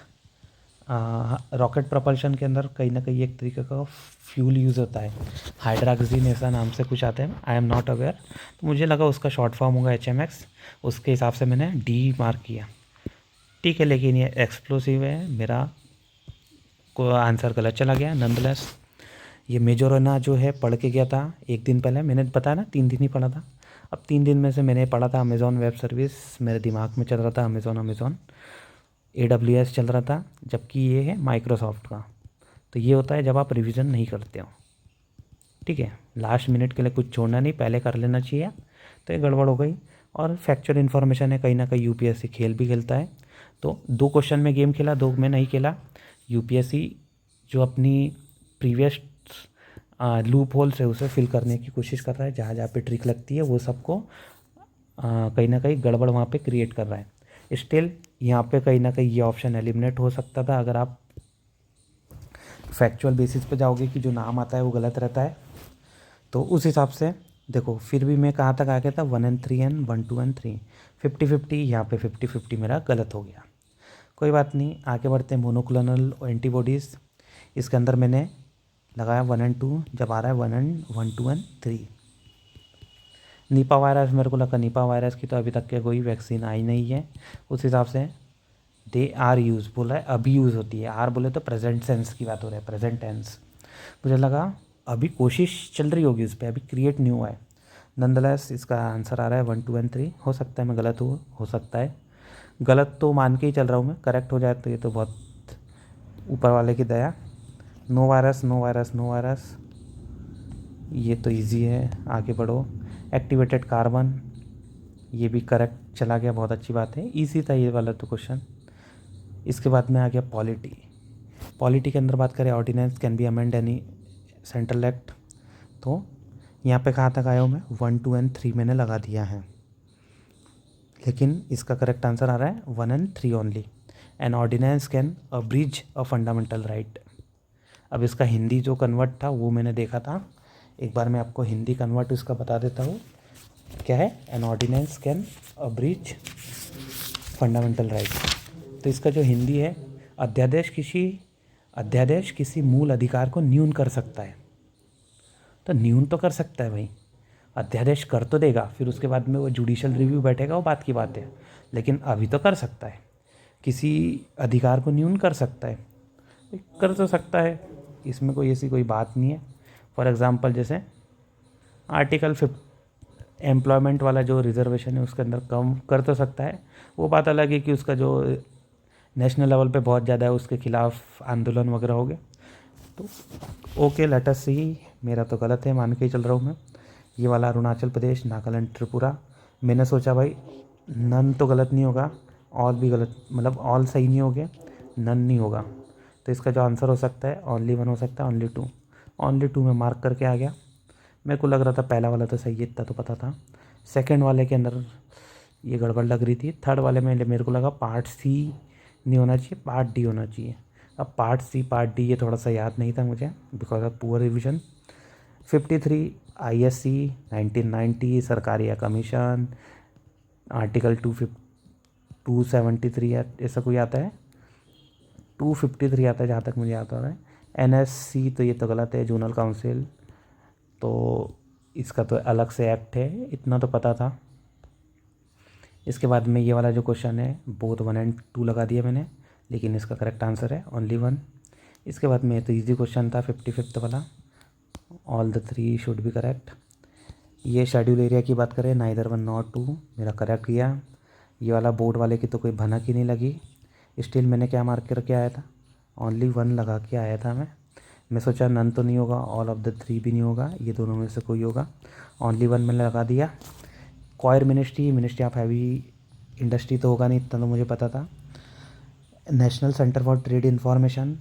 रॉकेट प्रपल्शन के अंदर कहीं ना कहीं एक तरीके का फ्यूल यूज़ होता है, हाइड्राक्सिन ऐसा नाम से कुछ आता है, आई एम नॉट अवेयर। तो मुझे लगा उसका शॉर्ट फॉर्म होगा HMX, उसके हिसाब से मैंने D मार्क किया। ठीक है, लेकिन ये एक्सप्लोसिव है, मेरा को आंसर गलत चला गया नंदलेस। ये मेजोरना जो है पढ़ के गया था एक दिन पहले, मैंने बताया ना 3 दिन ही पढ़ा था। अब 3 दिन में से मैंने पढ़ा था अमेज़ॉन वेब सर्विस, मेरे दिमाग में चल रहा था अमेज़ॉन AWS चल रहा था, जबकि ये है माइक्रोसॉफ्ट का। तो ये होता है जब आप रिवीजन नहीं करते हो, ठीक है, लास्ट मिनट के लिए कुछ छोड़ना नहीं, पहले कर लेना चाहिए। तो ये गड़बड़ हो गई। और फैक्चुअल इन्फॉर्मेशन है, कहीं ना कहीं यूपीएससी खेल भी खेलता है। तो 2 क्वेश्चन में गेम खेला, 2 में नहीं खेला। यूपीएससी जो अपनी प्रीवियस लूप होल्स है उसे फिल करने की कोशिश कर रहा है, जहाँ जहाँ पे ट्रिक लगती है वो सबको कहीं ना कहीं गड़बड़ वहाँ पे क्रिएट कर रहा है। स्टिल यहाँ पे कहीं ना कहीं ये ऑप्शन एलिमिनेट हो सकता था अगर आप फैक्चुअल बेसिस पे जाओगे कि जो नाम आता है वो गलत रहता है। तो उस हिसाब से देखो, फिर भी मैं कहाँ तक आ गया था, 1 and 3 एंड 1 2 and 3, 50-50। यहाँ पे 50-50 मेरा गलत हो गया। कोई बात नहीं, आगे बढ़ते हैं। मोनोक्लोनल एंटीबॉडीज़, इसके अंदर मैंने लगाया 1 and 2, जब आ रहा है 1 2 and 3। निपा वायरस, मेरे को लगा निपा वायरस की तो अभी तक के कोई वैक्सीन आई नहीं है, उस हिसाब से दे आर यूज़ बोला है, अभी यूज़ होती है। आर बोले तो प्रेजेंट सेंस की बात हो रहा है, प्रेजेंट टेंस। मुझे लगा अभी कोशिश चल रही होगी उस पर, अभी क्रिएट नहीं हुआ है। नंदलेस इसका आंसर आ रहा है 1 2 and 3। हो सकता है मैं गलत हो सकता है, गलत तो मान के ही चल रहा हूँ मैं, करेक्ट हो जाए तो ये तो बहुत ऊपर वाले की दया। No virus no virus no virus, ये तो इजी है, आगे बढ़ो। एक्टिवेटेड कार्बन, ये भी करेक्ट चला गया, बहुत अच्छी बात है, इजी था ये वाला तो क्वेश्चन। इसके बाद में आ गया पॉलिटी। पॉलिटी के अंदर बात करें, ordinance can be amend any central act. तो यहाँ पे कहाँ तक आया हूँ मैं, 1 2 and 3 मैंने लगा दिया है, लेकिन इसका करेक्ट आंसर आ रहा है 1 and 3 only. An ordinance can abridge a fundamental right. अब इसका हिंदी जो कन्वर्ट था वो मैंने देखा था, एक बार मैं आपको हिंदी कन्वर्ट इसका बता देता हूँ। क्या है, an ordinance can abridge fundamental right. तो इसका जो हिंदी है, अध्यादेश किसी मूल अधिकार को न्यून कर सकता है। तो न्यून तो कर सकता है भाई, अध्यादेश कर तो देगा, फिर उसके बाद में वो जुडिशल रिव्यू बैठेगा, वो बात की बात है, लेकिन अभी तो कर सकता है, किसी अधिकार को न्यून कर सकता है, कर तो सकता है, इसमें कोई ऐसी कोई बात नहीं है। फॉर एग्ज़ाम्पल जैसे आर्टिकल 5 एम्प्लॉयमेंट वाला जो रिजर्वेशन है उसके अंदर कम कर तो सकता है, वो बात अलग है कि उसका जो नेशनल लेवल पे बहुत ज़्यादा है, उसके खिलाफ आंदोलन वगैरह हो गए। तो ओके, लेट अस सी, मेरा तो गलत है, मान के ही चल रहा हूँ मैं। ये वाला अरुणाचल प्रदेश, नागालैंड, त्रिपुरा, मैंने सोचा भाई नन तो गलत नहीं होगा, ऑल भी गलत, मतलब ऑल सही नहीं हो गया, नन नहीं होगा। तो इसका जो आंसर हो सकता है ओनली 1 हो सकता है, ओनली टू में मार्क करके आ गया। मेरे को लग रहा था पहला वाला तो सही है, इतना तो पता था। सेकंड वाले के अंदर ये गड़बड़ लग रही थी। थर्ड वाले में मेरे को लगा पार्ट सी नहीं होना चाहिए, पार्ट डी होना चाहिए। अब पार्ट सी पार्ट डी ये थोड़ा सा याद नहीं था मुझे, because of poor revision. 53 ISC 1990 सरकारी या कमीशन, आर्टिकल 273 ऐसा कोई आता है, 253 आता है जहाँ तक मुझे याद आ रहा है। NSC तो ये तो गलत है, जोनल काउंसिल, तो इसका तो अलग से एक्ट है, इतना तो पता था। इसके बाद में ये वाला जो क्वेश्चन है, बोथ 1 and 2 लगा दिया मैंने, लेकिन इसका करेक्ट आंसर है ओनली 1। इसके बाद में तो इजी क्वेश्चन था 55th वाला, all the 3 should be correct. ये शेड्यूल एरिया की बात करें, नाइदर 1 नॉट 2, मेरा करेक्ट किया। ये वाला बोर्ड वाले की तो कोई भनक ही नहीं लगी। स्टिल मैंने क्या मार्क करके आया था, ओनली 1 लगा के आया था मैं सोचा नन तो नहीं होगा, ऑल ऑफ द 3 भी नहीं होगा, ये दोनों में से कोई होगा, ओनली 1 मैंने लगा दिया। Coir ministry of heavy industry तो होगा नहीं, इतना तो मुझे पता था। National centre for trade information,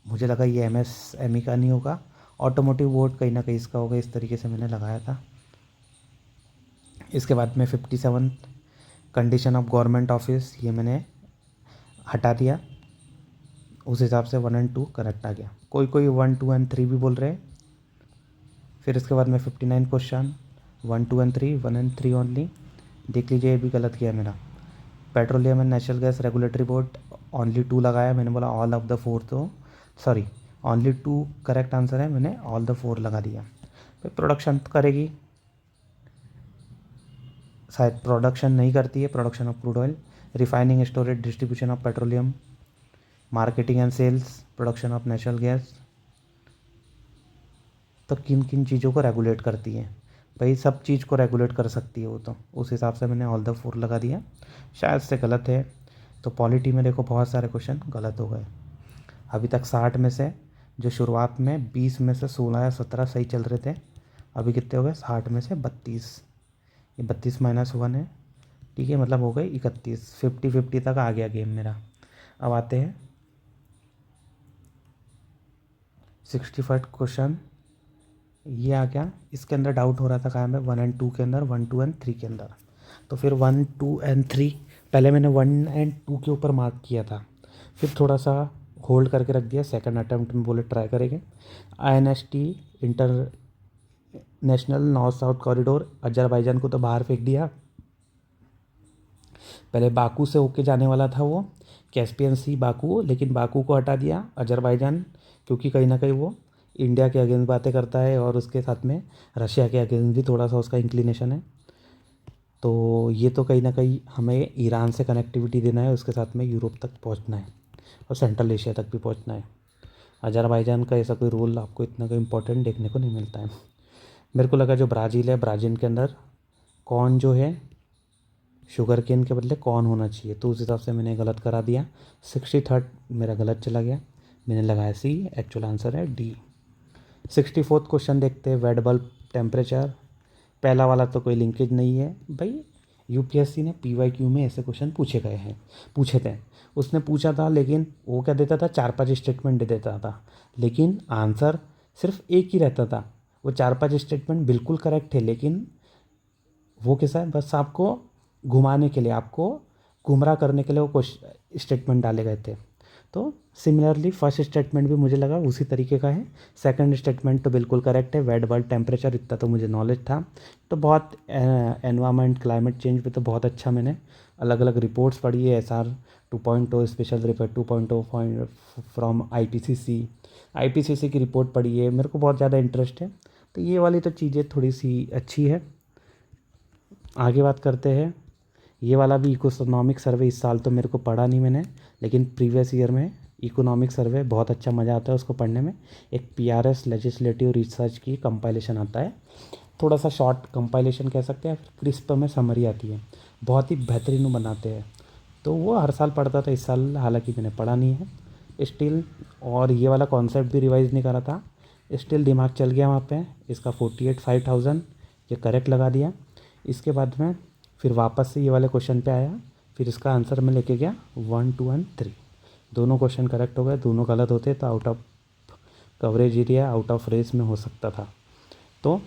मुझे लगा ये MSME का नहीं होगा। ऑटोमोटिव बोर्ड कहीं ना कहीं इसका होगा, इस तरीके से मैंने लगाया था। इसके बाद में 57 कंडीशन ऑफ गवर्नमेंट ऑफिस, ये मैंने हटा दिया, उस हिसाब से 1 and 2 करेक्ट आ गया। कोई 1 2 and 3 भी बोल रहे हैं। फिर इसके बाद में 59 क्वेश्चन, 1 2 and 3, 1 and 3 ओनली, देख लीजिए ये भी गलत किया मेरा। Petroleum and natural gas regulatory board, only 2 लगाया मैंने, बोला ऑल ऑफ द 4, तो सॉरी ओनली 2 करेक्ट आंसर है, मैंने ऑल द 4 लगा दिया। फिर प्रोडक्शन करेगी, शायद प्रोडक्शन नहीं करती है, production of crude oil, refining, storage, distribution of petroleum, marketing and sales, production of natural gas. तो किन किन चीज़ों को रेगुलेट करती है, भाई सब चीज़ को रेगुलेट कर सकती है वो, तो उस हिसाब से मैंने ऑल द फोर लगा दिया। शायद से गलत है, तो पॉलिटी में देखो बहुत सारे क्वेश्चन गलत हो गए। अभी तक 60 में से जो शुरुआत में 20 में से 16 या 17 सही चल रहे थे, अभी कितने हो गए 60 में से 32। ये 32 माइनस 1 है, ठीक है, मतलब हो गई 31। 50-50 तक आ गया गेम मेरा। अब आते हैं 65 क्वेश्चन, ये आ गया। इसके अंदर डाउट हो रहा था कहाँ में, 1 एंड 2 के अंदर, 1 2 एंड 3 के अंदर। तो फिर 1 2 एंड 3, पहले मैंने 1 एंड 2 के ऊपर मार्क किया था, फिर थोड़ा सा होल्ड करके रख दिया। सेकंड अटेम्प्ट में बोले ट्राई करेंगे। INST inter national north south corridor, Azerbaijan को तो बाहर फेंक दिया। पहले बाकू से होके जाने वाला था वो, कैस्पियन सी बाकू, लेकिन बाकू को हटा दिया अजरबैजान, क्योंकि कहीं ना कहीं वो इंडिया के अगेंस्ट बातें करता है और उसके साथ में रशिया के अगेंस्ट भी थोड़ा सा उसका इंक्लिनेशन है। तो ये तो कहीं ना कहीं हमें ईरान से कनेक्टिविटी देना है, उसके साथ में यूरोप तक पहुंचना है और सेंट्रल एशिया तक भी पहुंचना है। अजरबैजान का ऐसा कोई रोल आपको इतना कोई इम्पोर्टेंट देखने को नहीं मिलता है। मेरे को लगा जो ब्राज़ील है, ब्राज़ील के अंदर कॉर्न जो है, शुगर केन के बदले कॉर्न होना चाहिए, तो उस हिसाब से मैंने गलत करा दिया। 63 मेरा गलत चला गया, मैंने लगाया सी, एक्चुअल आंसर है डी। 64 क्वेश्चन देखते हैं, वेट बल्ब टेम्परेचर। पहला वाला तो कोई लिंकेज नहीं है भाई, यूपीएससी ने PYQ में ऐसे क्वेश्चन पूछे थे। उसने पूछा था, लेकिन वो क्या देता था, 4-5 स्टेटमेंट दे देता था, लेकिन आंसर सिर्फ एक ही रहता था। वो 4-5 स्टेटमेंट बिल्कुल करेक्ट है, लेकिन वो कैसा है, बस आपको घुमाने के लिए, आपको गुमराह करने के लिए वो स्टेटमेंट डाले गए थे। तो सिमिलरली फर्स्ट स्टेटमेंट भी मुझे लगा उसी तरीके का है। सेकंड स्टेटमेंट तो बिल्कुल करेक्ट है, वेट बल्ब टेम्परेचर, इतना तो मुझे नॉलेज था। तो बहुत एनवायरनमेंट क्लाइमेट चेंज पे तो बहुत अच्छा मैंने अलग अलग रिपोर्ट्स पढ़ी है। SR 2.0 special report 2.0 from IPCC की रिपोर्ट पढ़ी है, मेरे को बहुत ज़्यादा इंटरेस्ट है। तो ये वाली तो चीज़ें थोड़ी सी अच्छी है। आगे बात करते हैं, ये वाला भी इकोनॉमिक सर्वे, इस साल तो मेरे को पढ़ा नहीं मैंने, लेकिन प्रीवियस ईयर में इकोनॉमिक सर्वे बहुत अच्छा मज़ा आता है उसको पढ़ने में। एक PRS लेजिस्लेटिव रिसर्च की कंपाइलेशन आता है, थोड़ा सा शॉर्ट कंपाइलेशन कह सकते हैं, क्रिस्प में समरी आती है, बहुत ही बेहतरीन बनाते हैं। तो वो हर साल पढ़ता था, इस साल हालांकि मैंने पढ़ा नहीं है स्टिल, और ये वाला कॉन्सेप्ट भी रिवाइज़ नहीं करा था, स्टिल दिमाग चल गया वहाँ पे। इसका 48,500 ये करेक्ट लगा दिया। इसके बाद में फिर वापस से ये वाले क्वेश्चन पे आया, फिर इसका आंसर मैं लेके गया 1 2 एंड 3। दोनों क्वेश्चन करेक्ट हो गए, दोनों गलत होते तो out of coverage area, out of race में हो सकता था। तो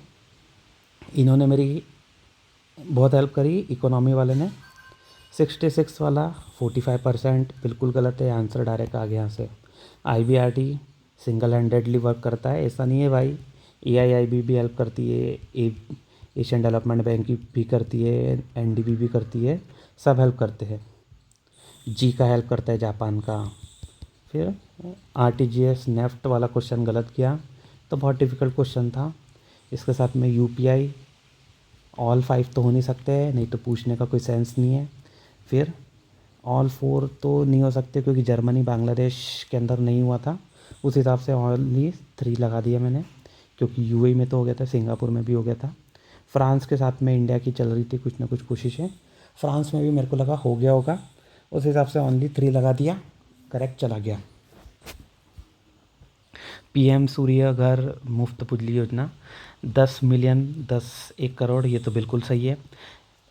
इन्होंने मेरी बहुत हेल्प करी, इकोनॉमी वाले ने। 66 वाला 45% बिल्कुल गलत है, आंसर डायरेक्ट आ गया यहाँ से। IBRT सिंगल हैंडेडली वर्क करता है, ऐसा नहीं है भाई, AIIB भी हेल्प करती है, एशियन डेवलपमेंट बैंक की भी करती है, NDB भी करती है, सब हेल्प करते हैं। जी का हेल्प करता है, जापान का। फिर RTGS नेफ्ट वाला क्वेश्चन गलत किया, तो बहुत डिफ़िकल्ट क्वेश्चन था। इसके साथ में UPI ऑल 5 तो हो नहीं सकते, नहीं तो पूछने का कोई सेंस नहीं है। फिर ऑल 4 तो नहीं हो सकते, क्योंकि जर्मनी बांग्लादेश के अंदर नहीं हुआ था, उस हिसाब से ऑनली 3 लगा दिया मैंने, क्योंकि UAE में तो हो गया था, सिंगापुर में भी हो गया था। फ्रांस के साथ में इंडिया की चल रही थी कुछ ना कुछ कोशिशें, फ्रांस में भी मेरे को लगा हो गया होगा, उस हिसाब से ओनली 3 लगा दिया, करेक्ट चला गया। PM सूर्य घर मुफ्त बिजली योजना 10 मिलियन 1 करोड़, ये तो बिल्कुल सही है।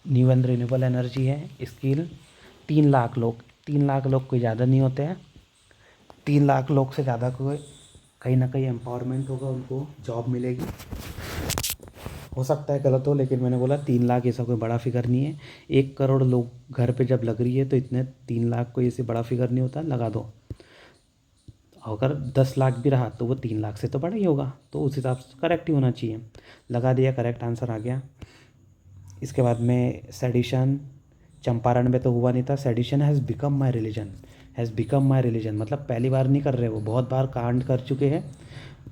न्यू एंड रिन्यूएबल एनर्जी है, स्किल 3 लाख लोग, 3 लाख लोग कोई ज़्यादा नहीं होते हैं। 3 लाख लोग से ज़्यादा कोई कहीं ना कहीं एम्पावरमेंट होगा, उनको जॉब मिलेगी। हो सकता है गलत हो, लेकिन मैंने बोला 3 लाख ऐसा कोई बड़ा फिगर नहीं है। 1 करोड़ लोग घर पे जब लग रही है, तो इतने 3 लाख कोई ऐसे बड़ा फिगर नहीं होता, लगा दो। अगर 10 लाख भी रहा तो वो 3 लाख से तो बड़ा ही होगा, तो उस हिसाब से करेक्ट ही होना चाहिए, लगा दिया, करेक्ट आंसर आ गया। इसके बाद में सेडिशन, चंपारण में तो हुआ नहीं था। Sedition has become my religion, मतलब पहली बार नहीं कर रहे, वो बहुत बार कांड कर चुके हैं,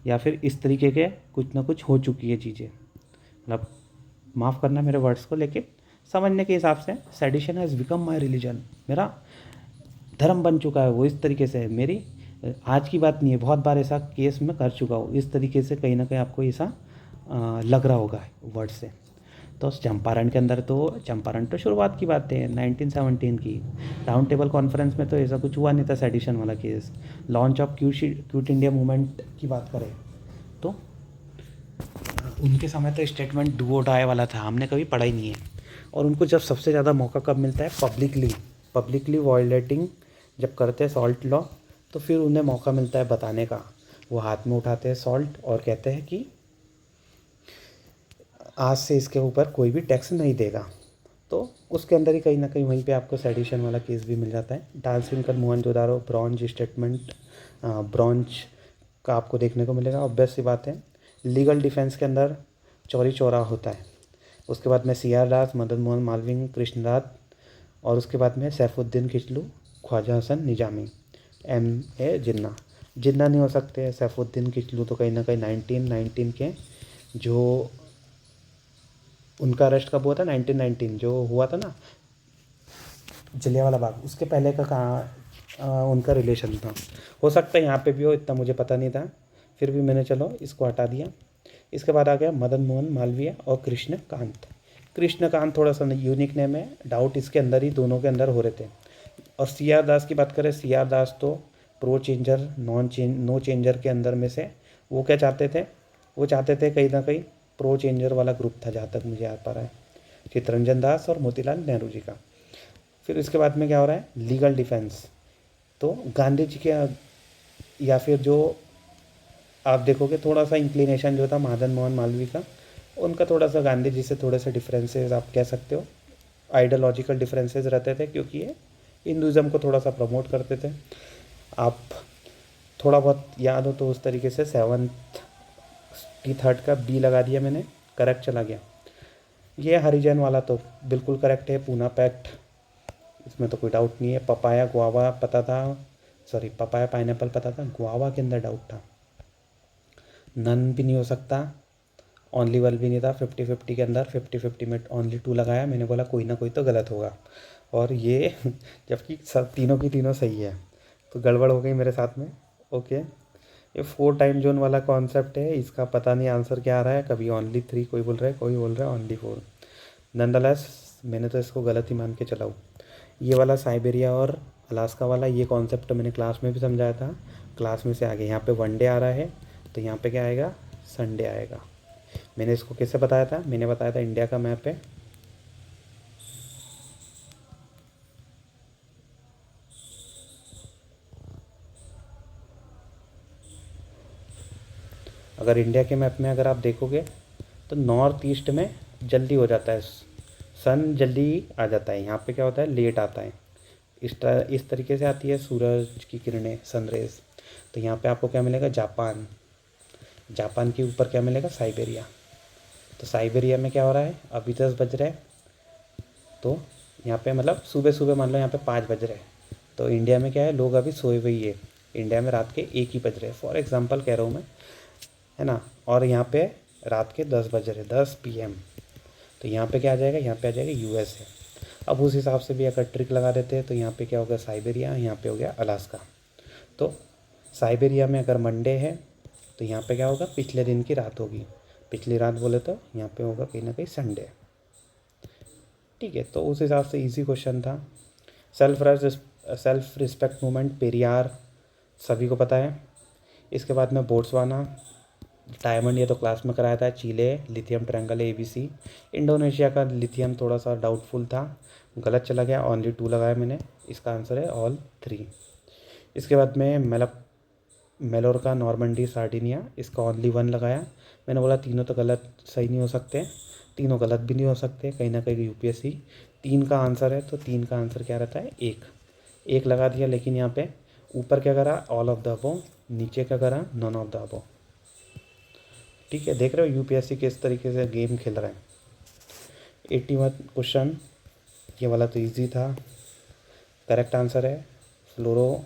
या फिर इस तरीके के कुछ ना कुछ हो चुकी है चीज़ें, मतलब माफ़ करना मेरे वर्ड्स को, लेकिन समझने के हिसाब से sedition has become my religion, मेरा धर्म बन चुका है वो, इस तरीके से। मेरी आज की बात नहीं है, बहुत बार ऐसा केस मैं कर चुका हूँ, इस तरीके से कहीं ना कहीं आपको ऐसा लग रहा होगा वर्ड से। तो चंपारण के अंदर तो चंपारण तो शुरुआत की बात है 1917 की। राउंड टेबल कॉन्फ्रेंस में तो ऐसा कुछ हुआ नहीं था सेडिशन वाला case. Launch of cute India movement की बात करें तो उनके समय तो स्टेटमेंट डू और डाई वाला था, हमने कभी पढ़ा ही नहीं है। और उनको जब सबसे ज़्यादा मौका कब मिलता है, पब्लिकली वॉयलेटिंग जब करते हैं सॉल्ट लॉ, तो फिर उन्हें मौका मिलता है बताने का। वो हाथ में उठाते हैं सॉल्ट और कहते हैं कि आज से इसके ऊपर कोई भी टैक्स नहीं देगा। तो उसके अंदर ही कहीं ना कहीं वहीं पे आपको सेडिशन वाला केस भी मिल जाता है। डालसिंकर मोहनजोदारो ब्रॉन्ज स्टेटमेंट, ब्रॉन्ज का आपको देखने को मिलेगा। ऑब्वियस सी बात है, लीगल डिफेंस के अंदर चौरी चौरा होता है। उसके बाद में CR दास, मदन मोहन मालवीय, कृष्णदास, और उसके बाद में सैफुद्दीन किचलू, ख्वाजा हसन निजामी, MA जिन्ना। जिन्ना नहीं हो सकते, सैफुद्दीन किचलू तो कहीं ना कहीं 1919 के, जो उनका अरेस्ट कब हुआ था 1919 जो हुआ था ना जलियांवाला बाग, उसके पहले का कहाँ उनका रिलेशन था। हो सकता है यहाँ पे भी हो, इतना मुझे पता नहीं था, फिर भी मैंने चलो इसको हटा दिया। इसके बाद आ गया मदन मोहन मालवीय और कृष्णकांत। कृष्णकांत थोड़ा सा यूनिक नेम है, डाउट इसके अंदर ही दोनों के अंदर हो रहे थे। और CR दास की बात करें, CR दास तो प्रो चेंजर नो चेंजर के अंदर में से वो क्या चाहते थे, वो चाहते थे कहीं ना कहीं प्रो चेंजर वाला ग्रुप था, जहाँ तक मुझे याद पा रहा है, चित्तरंजन दास और मोतीलाल नेहरू जी का। फिर इसके बाद में क्या हो रहा है, लीगल डिफेंस। तो गांधी जी के, या फिर जो आप देखोगे थोड़ा सा इंक्लिनेशन जो था मदन मोहन मालवीय का, उनका थोड़ा सा गांधी जी से थोड़े से डिफरेंसेस आप कह सकते हो, आइडियोलॉजिकल डिफरेंसेस रहते थे, क्योंकि ये हिंदुज़म को थोड़ा सा प्रमोट करते थे। आप थोड़ा बहुत याद हो तो उस तरीके से 7th की 3rd का B लगा दिया मैंने, करेक्ट चला गया। ये हरिजन वाला तो बिल्कुल करेक्ट है, पूना पैक्ट, इसमें तो कोई डाउट नहीं है। पपाया गुआवा पता था, सॉरी पपाया पाइनएप्पल पता था, गुआवा के अंदर डाउट था। नन भी नहीं हो सकता, ओनली वन भी नहीं था। 50-50 के अंदर 50-50 में ओनली 2 लगाया, मैंने बोला कोई ना कोई तो गलत होगा, और ये जबकि सब तीनों की तीनों सही है, तो गड़बड़ हो गई मेरे साथ में। ओके, ये 4 टाइम जोन वाला कॉन्सेप्ट है, इसका पता नहीं आंसर क्या आ रहा है, कभी ओनली 3 कोई बोल रहा है, कोई बोल रहा है ओनली 4। नंदलेस मैंने तो इसको गलत ही मान के चलाऊँ। ये वाला साइबेरिया और अलास्का वाला, ये कॉन्सेप्ट तो मैंने क्लास में भी समझाया था, क्लास में से आगे यहाँ पे 1 डे आ रहा है, तो यहाँ पे क्या आएगा, संडे आएगा। मैंने इसको कैसे बताया था, मैंने बताया था इंडिया का मैप है, अगर इंडिया के मैप में अगर आप देखोगे तो नॉर्थ ईस्ट में जल्दी हो जाता है, सन जल्दी आ जाता है, यहाँ पे क्या होता है लेट आता है। इस तरीके से आती है सूरज की किरणें, सनरेज। तो यहाँ पे आपको क्या मिलेगा, जापान, जापान के ऊपर क्या मिलेगा, साइबेरिया। तो साइबेरिया में क्या हो रहा है, अभी 10 बज रहे हैं, तो यहाँ पे मतलब सुबह सुबह मान लो यहाँ पे 5 बज रहे हैं, तो इंडिया में क्या है, लोग अभी सोए हुए ही है, इंडिया में रात के 1 ही बज रहे हैं, फॉर एग्जांपल कह रहा हूँ मैं, है ना। और यहाँ पे रात के 10 बज रहे, 10 PM। तो यहाँ पे क्या आ जाएगा, यहाँ पे आ जाएगा USA। अब उस हिसाब से भी अगर ट्रिक लगा देते हैं तो यहाँ पे क्या हो गया, साइबेरिया, यहाँ पे हो गया अलास्का। तो साइबेरिया में अगर मंडे है तो यहाँ पे क्या होगा, पिछले दिन की रात होगी, पिछली रात बोले तो यहाँ पे होगा कहीं ना कहीं संडे। ठीक है, तो उस हिसाब से इजी क्वेश्चन था। सेल्फ रिस्पेक्ट मूवमेंट, पेरियार सभी को पता है। इसके बाद में बोट्सवाना, डायमंड, ये तो क्लास में कराया था। चीले, लिथियम ट्रायंगल ABC। इंडोनेशिया का लिथियम थोड़ा सा डाउटफुल था, गलत चला गया, ओनली 2 लगाया मैंने, इसका आंसर है ऑल 3। इसके बाद में मेलोरका, नॉर्मंडी, सार्डिनिया, इसका ओनली 1 लगाया। मैंने बोला तीनों तो गलत सही नहीं हो सकते, तीनों गलत भी नहीं हो सकते, कहीं ना कहीं UPSC 3 का आंसर है, तो 3 का आंसर क्या रहता है, 1 लगा दिया। लेकिन यहाँ पे ऊपर क्या करा, ऑल ऑफ द अबव, नीचे क्या करा, नन ऑफ द अबव। ठीक है, देख रहे हो UPSC किस तरीके से गेम खेल रहा है। 81 क्वेश्चन, ये वाला तो इजी था। करेक्ट आंसर है फ्लोरो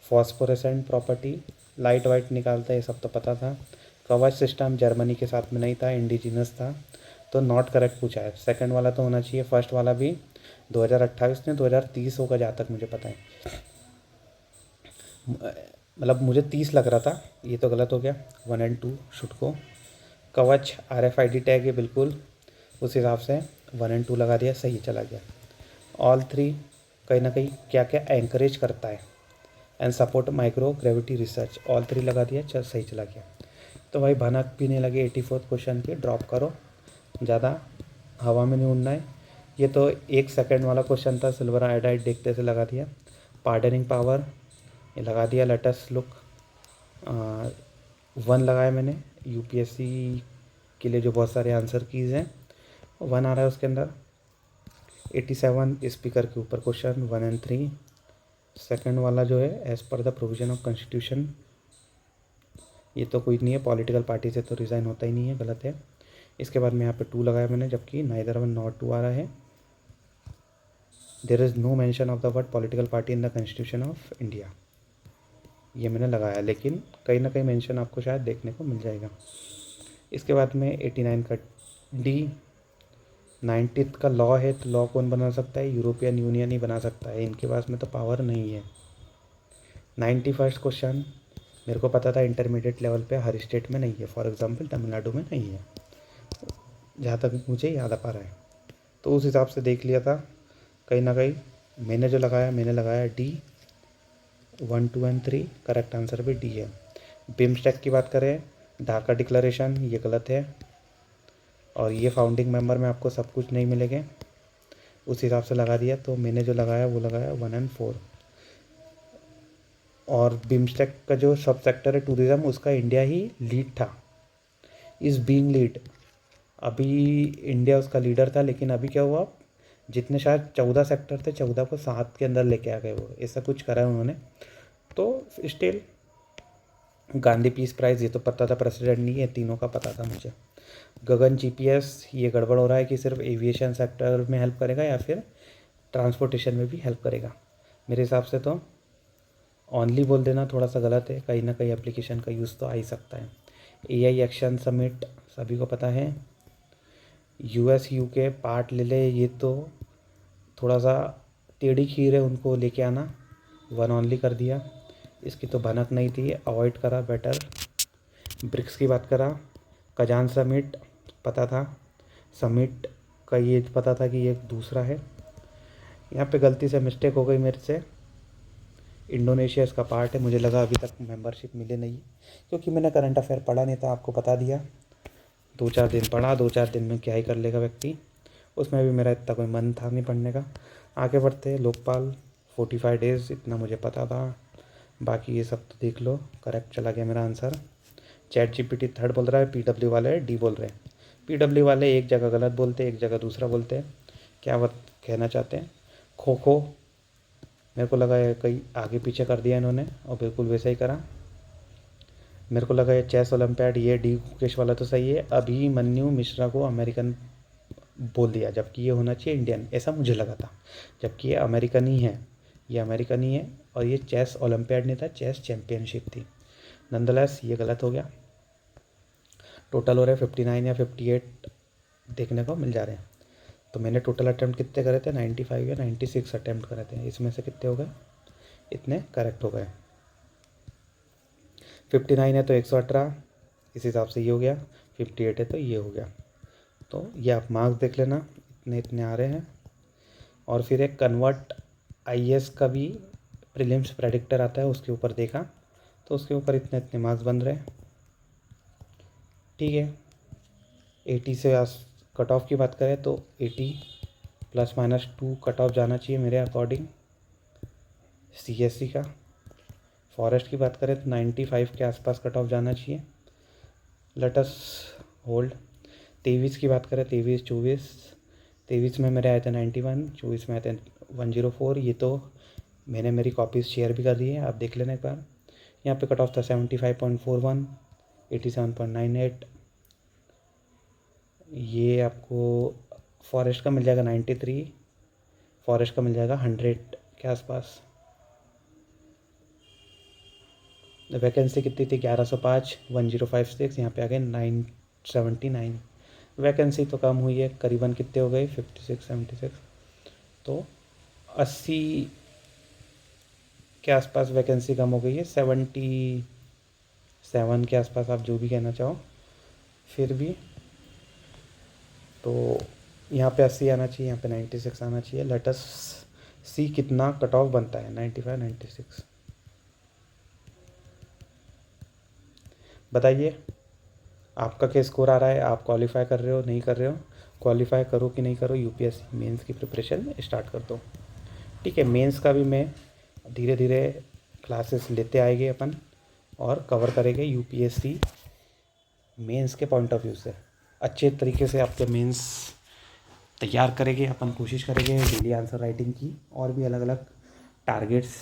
फॉस्फोरेसेंट प्रॉपर्टी, लाइट वाइट निकालता है, ये सब तो पता था। कवच सिस्टम जर्मनी के साथ में नहीं था, इंडिजिनस था, तो नॉट करेक्ट पूछा है। सेकंड वाला तो होना चाहिए, फर्स्ट वाला भी 2028 में 2030 होगा जहाँ तक मुझे पता है, मतलब मुझे 30 लग रहा था, ये तो गलत हो गया। 1 और 2 शुड को कवच RFID टैग है बिल्कुल उस हिसाब से 1 एंड 2 लगा दिया, सही चला गया। ऑल 3 कहीं ना कहीं क्या क्या एंकरेज करता है and support micro gravity research, all 3 लगा दिया, चल सही चला गया। तो भाई भनक भी नहीं लगे 84 क्वेश्चन की, ड्रॉप करो, ज़्यादा हवा में नहीं उड़ना है। ये तो 1 सेकंड वाला क्वेश्चन था, सिल्वर आयोडाइड देखते से लगा दिया। पार्डनिंग पावर ये लगा दिया, लेटेस्ट लुक 1 लगाया मैंने। UPSC के लिए जो बहुत सारे आंसर कीज़ हैं 1 आ रहा है उसके अंदर। 87 स्पीकर के ऊपर क्वेश्चन 1 एंड 3। सेकंड वाला जो है as per the provision of constitution, ये तो कोई नहीं है, पॉलिटिकल पार्टी से तो रिज़ाइन होता ही नहीं है, गलत है। इसके बाद में यहाँ पे 2 लगाया मैंने, जबकि नाइदर 1 नॉट 2 आ रहा है। There is no mention of the word political party in the constitution of India, ये मैंने लगाया, लेकिन कहीं ना कहीं मेंशन आपको शायद देखने को मिल जाएगा। इसके बाद में 89 का D, 90th का लॉ है, तो लॉ कौन बना सकता है? यूरोपियन यूनियन ही बना सकता है, इनके पास में तो पावर नहीं है। 91st क्वेश्चन मेरे को पता था इंटरमीडिएट लेवल पे हर स्टेट में नहीं है, फॉर एग्जांपल तमिलनाडु में नहीं है, जहाँ तक मुझे याद आ पा रहा है, तो उस हिसाब से देख लिया था। कहीं ना कहीं मैंने जो लगाया, मैंने लगाया D, 1 2 एंड 3, करेक्ट आंसर भी D है। बिम्स्टेक की बात करें, ढाका डिक्लेरेशन ये गलत है, और ये फाउंडिंग मेंबर में आपको सब कुछ नहीं मिलेंगे, उस हिसाब से लगा दिया। तो मैंने जो लगाया वो लगाया 1 एंड 4। और बिम्स्टेक का जो सब सेक्टर है टूरिज़्म, उसका इंडिया ही लीड था, इज़ बीइंग लीड। अभी इंडिया उसका लीडर था, लेकिन अभी क्या हुआ, जितने शायद 14 सेक्टर थे, 14 को 7 के अंदर लेके आ गए, वो ऐसा कुछ करा है उन्होंने। तो स्टिल गांधी पीस प्राइज़ ये तो पता था, प्रेसिडेंट नहीं है, तीनों का पता था मुझे। गगन GPS ये गड़बड़ हो रहा है कि सिर्फ एविएशन सेक्टर में हेल्प करेगा या फिर ट्रांसपोर्टेशन में भी हेल्प करेगा। मेरे हिसाब से तो ओनली बोल देना थोड़ा सा गलत है, कहीं ना कहीं एप्लीकेशन का यूज़ तो आ ही सकता है। AI एक्शन समिट सभी को पता है। US UK पार्ट ले ले, ये तो थोड़ा सा टेढ़ी खीर है, उनको लेके आना, 1 ओनली कर दिया। इसकी तो भनक नहीं थी, अवॉइड करा बेटर। ब्रिक्स की बात करा, कजान समिट पता था, समिट का ये पता था कि ये दूसरा है। यहाँ पे गलती से मिस्टेक हो गई मेरे से, इंडोनेशिया इसका पार्ट है, मुझे लगा अभी तक मेंबरशिप मिले नहीं, क्योंकि मैंने करंट अफेयर पढ़ा नहीं था, आपको बता दिया। 2 4 दिन पढ़ा, 2 4 दिन में क्या ही कर लेगा व्यक्ति, उसमें भी मेरा इतना कोई मन था नहीं पढ़ने का। आगे बढ़ते, लोकपाल 45 डेज़, इतना मुझे पता था, बाकी ये सब तो देख लो। करेक्ट चला गया मेरा आंसर। ChatGPT थर्ड बोल रहा है, PW वाले D बोल रहे हैं। PW वाले एक जगह गलत बोलते हैं, एक जगह दूसरा बोलते हैं, क्या बात कहना चाहते हैं। खो खो मेरे को लगा है कहीं आगे पीछे कर दिया इन्होंने, और बिल्कुल वैसा ही करा। मेरे को लगा ये चेस ओलंपियाड, ये D गुकेश वाला तो सही है। अभिमन्यु मिश्रा को अमेरिकन बोल दिया, जबकि ये होना चाहिए इंडियन, ऐसा मुझे लगा था, जबकि ये अमेरिकन ही है, ये अमेरिकन ही है। और ये चेस ओलंपियाड नहीं था, चेस चैम्पियनशिप थी। नंदलेस ये गलत हो गया। टोटल हो रहे 59 या 58 देखने को मिल जा रहे हैं। तो मैंने टोटल अटैम्प्ट कितने करे थे, 95 या 96 अटैम्प्ट करे थे, इसमें से कितने हो गए, इतने करेक्ट हो गए। 59 है तो 118, इस हिसाब से ये हो गया। 58 है तो ये हो गया। तो ये आप मार्क्स देख लेना, इतने इतने आ रहे हैं। और फिर एक कन्वर्ट IAS का भी प्रीलिम्स प्रेडिक्टर आता है, उसके ऊपर देखा तो उसके ऊपर इतने इतने मार्क्स बन रहे हैं। ठीक है, 80 से कट ऑफ की बात करें तो 80 ±2 कट ऑफ जाना चाहिए मेरे अकॉर्डिंग CSC का। फॉरेस्ट की बात करें तो 95 के आसपास कट ऑफ जाना चाहिए। Let us hold. 23 की बात करें, 23 24, 23 में मेरे आए थे 91, 24 में आए थे 104। ये तो मैंने मेरी कॉपीज़ शेयर भी कर दी है, आप देख लेना एक बार। यहाँ पे कट ऑफ था 75.41, 87.98। ये आपको फॉरेस्ट का मिल जाएगा 93, फॉरेस्ट का मिल जाएगा 100 के आसपास। वैकेंसी कितनी थी, 1105, 1056, यहाँ पे आ गए 979। वैकेंसी तो कम हुई है, करीबन कितने हो गए, 56 76, तो 80 के आसपास वैकेंसी कम हो गई है, 77 के आसपास, आप जो भी कहना चाहो। फिर भी तो यहाँ पे 80 आना चाहिए, यहाँ पे 96 आना चाहिए। लेट अस सी कितना कट ऑफ बनता है। 95, 96, बताइए आपका क्या स्कोर आ रहा है। आप क्वालिफाई कर रहे हो नहीं कर रहे हो? क्वालिफाई करो कि नहीं करो, यूपीएससी मेंस की प्रिपरेशन स्टार्ट कर दो। ठीक है, मेंस का भी मैं धीरे धीरे क्लासेस लेते आएंगे अपन और कवर करेंगे यूपीएससी मेंस के पॉइंट ऑफ व्यू से। अच्छे तरीके से आपके मेंस तैयार करेंगे अपन, कोशिश करेंगे डेली आंसर राइटिंग की, और भी अलग अलग टारगेट्स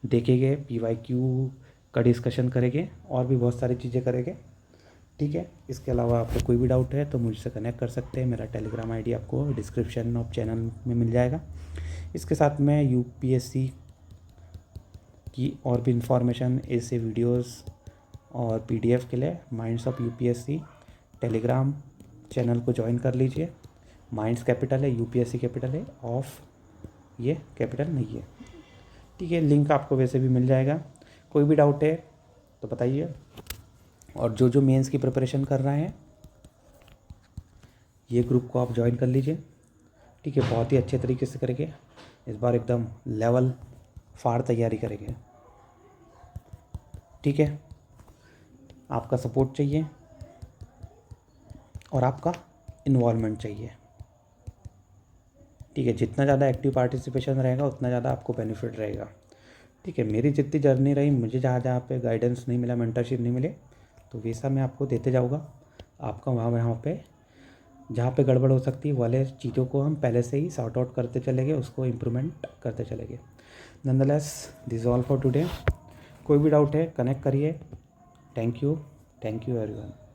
देखेंगे, पीवाईक्यू का डिस्कशन करेंगे, और भी बहुत सारी चीज़ें करेंगे। ठीक है, इसके अलावा आपको कोई भी डाउट है तो मुझसे कनेक्ट कर सकते हैं। मेरा टेलीग्राम आईडी आपको डिस्क्रिप्शन ऑफ चैनल में मिल जाएगा। इसके साथ मैं यूपीएससी की और भी इंफॉर्मेशन, ऐसे वीडियोस और पीडीएफ के लिए minds of UPSC Telegram channel को ज्वाइन कर लीजिए। माइंड्स कैपिटल है, यूपीएससी कैपिटल है, ऑफ ये कैपिटल नहीं है। ठीक है, लिंक आपको वैसे भी मिल जाएगा। कोई भी डाउट है तो बताइए। और जो जो मेंस की प्रिपरेशन कर रहे हैं ये ग्रुप को आप ज्वाइन कर लीजिए। ठीक है, बहुत ही अच्छे तरीके से करेंगे इस बार, एकदम लेवल फाड़ तैयारी करेंगे। ठीक है, आपका सपोर्ट चाहिए और आपका इन्वॉल्वमेंट चाहिए। ठीक है, जितना ज़्यादा एक्टिव पार्टिसिपेशन रहेगा उतना ज़्यादा आपको बेनिफिट रहेगा। ठीक है, मेरी जितनी जर्नी रही, मुझे जहाँ जहाँ पे गाइडेंस नहीं मिला, मेंटरशिप नहीं मिले, तो वैसा मैं आपको देते जाऊँगा। आपका वहाँ पे जहाँ पे गड़बड़ हो सकती है वाले चीज़ों को हम पहले से ही सॉर्ट आउट करते चलेंगे, उसको इम्प्रूवमेंट करते चलेंगे। Nonetheless this all for today. कोई भी डाउट है कनेक्ट करिए। Thank you everyone.